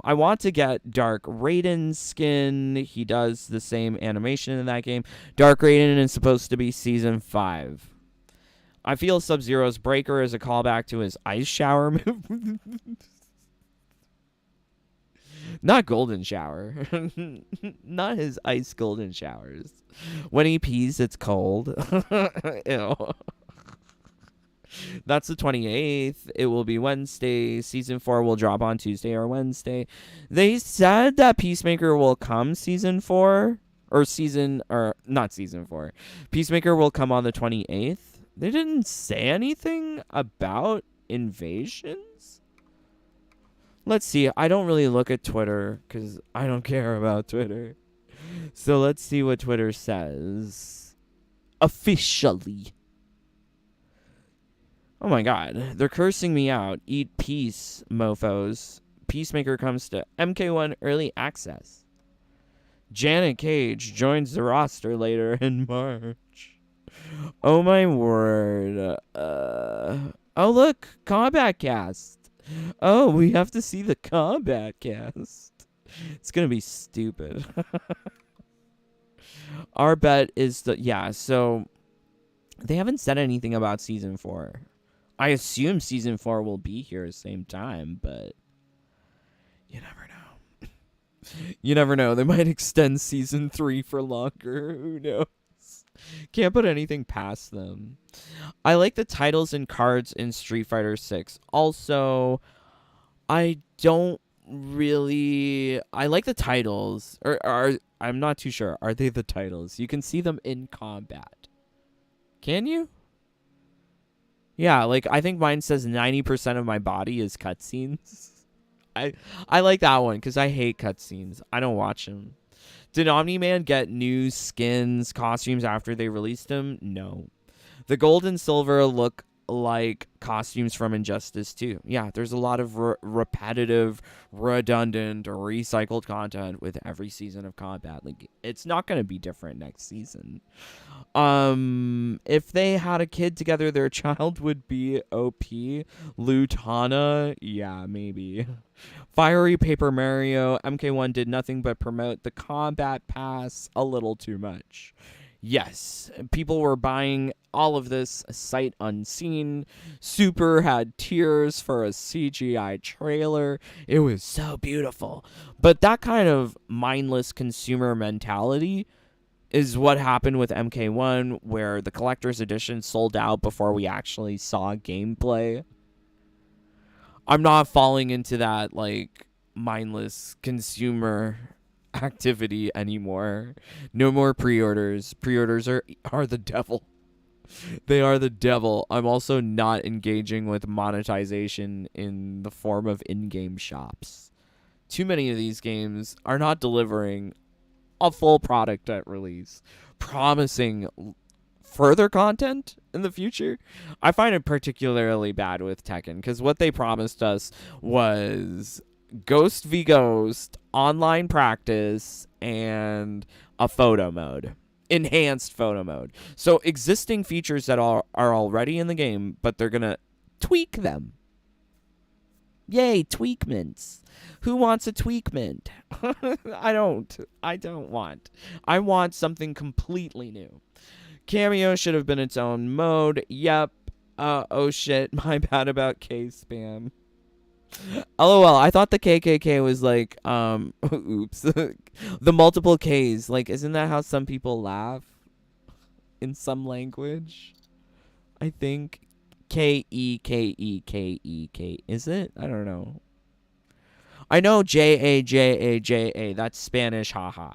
I want to get Dark Raiden's skin. He does the same animation in that game. Dark Raiden is supposed to be Season 5. I feel Sub-Zero's breaker is a callback to his ice shower move. Not golden shower. Not his ice golden showers. When he pees, it's cold. Ew. That's the 28th. It will be Wednesday. Season 4 will drop on Tuesday or Wednesday. They said that Peacemaker will come Season 4. Not Season 4. Peacemaker will come on the 28th. They didn't say anything about invasions? Let's see. I don't really look at Twitter because I don't care about Twitter. So let's see what Twitter says. Officially. Oh my god. They're cursing me out. Eat peace, mofos. Peacemaker comes to MK1 Early Access. Janet Cage joins the roster later in March. Oh my word. Oh look, Combat Cast. Oh, we have to see the combat cast. It's gonna be stupid. Our bet is so they haven't said anything about season 4. I assume season 4 will be here at the same time, but you never know. You never know. They might extend season 3 for longer. Who knows? Can't put anything past them. I like the titles and cards in Street Fighter 6. Also, I don't really. I like the titles. I'm not too sure. Are they the titles? You can see them in combat. Can you? Yeah, like I think mine says 90% of my body is cutscenes. I like that one because I hate cutscenes. I don't watch them. Did Omni-Man get new skins, costumes after they released them? No. The gold and silver look like costumes from Injustice 2. Yeah, there's a lot of repetitive, redundant, or recycled content with every season of Kombat League. It's not going to be different next season. If they had a kid together, their child would be OP. Lutana, yeah, maybe. Fiery Paper Mario, MK1 did nothing but promote the Combat Pass a little too much. Yes, people were buying all of this sight unseen. Super had tears for a CGI trailer. It was so beautiful. But that kind of mindless consumer mentality is what happened with MK1, where the collector's edition sold out before we actually saw gameplay. I'm not falling into that, like, mindless consumer activity anymore. No more pre-orders. Pre-orders are the devil. They are the devil. I'm also not engaging with monetization in the form of in-game shops. Too many of these games are not delivering a full product at release, promising further content in the future. I find it particularly bad with Tekken because what they promised us was Ghost v Ghost, online practice, and a photo mode. Enhanced photo mode. So existing features that are already in the game, but they're going to tweak them. Yay, tweakments. Who wants a tweakment? I don't want. I want something completely new. Cameo should have been its own mode. Yep. Oh shit, my bad about K spam. LOL, I thought the KKK was like, oops. The multiple Ks. Like, isn't that how some people laugh? In some language? I think. Kekekek. Is it? I don't know. I know Jajaja. That's Spanish haha.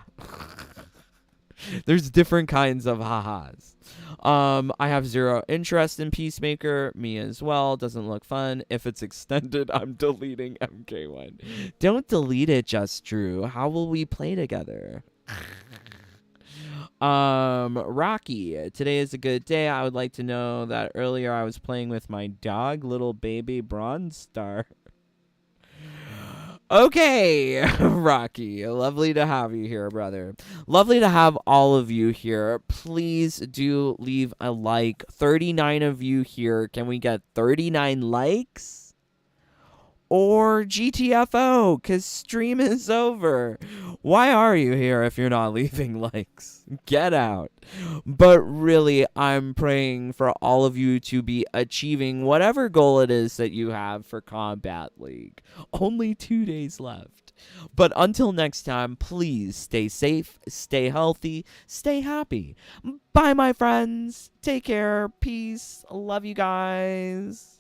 There's different kinds of ha-has. I have zero interest in Peacemaker. Me as well. Doesn't look fun. If it's extended, I'm deleting MK1. Don't delete it, Just Drew. How will we play together? Rocky. Today is a good day. I would like to know that earlier I was playing with my dog, little baby Bronze Star. Okay, Rocky, lovely to have you here, brother. Lovely to have all of you here. Please do leave a like. 39 of you here. Can we get 39 likes? Or GTFO, because stream is over. Why are you here if you're not leaving likes? Get out. But really, I'm praying for all of you to be achieving whatever goal it is that you have for Kombat League. Only 2 days left. But until next time, please stay safe, stay healthy, stay happy. Bye, my friends. Take care. Peace. Love you guys.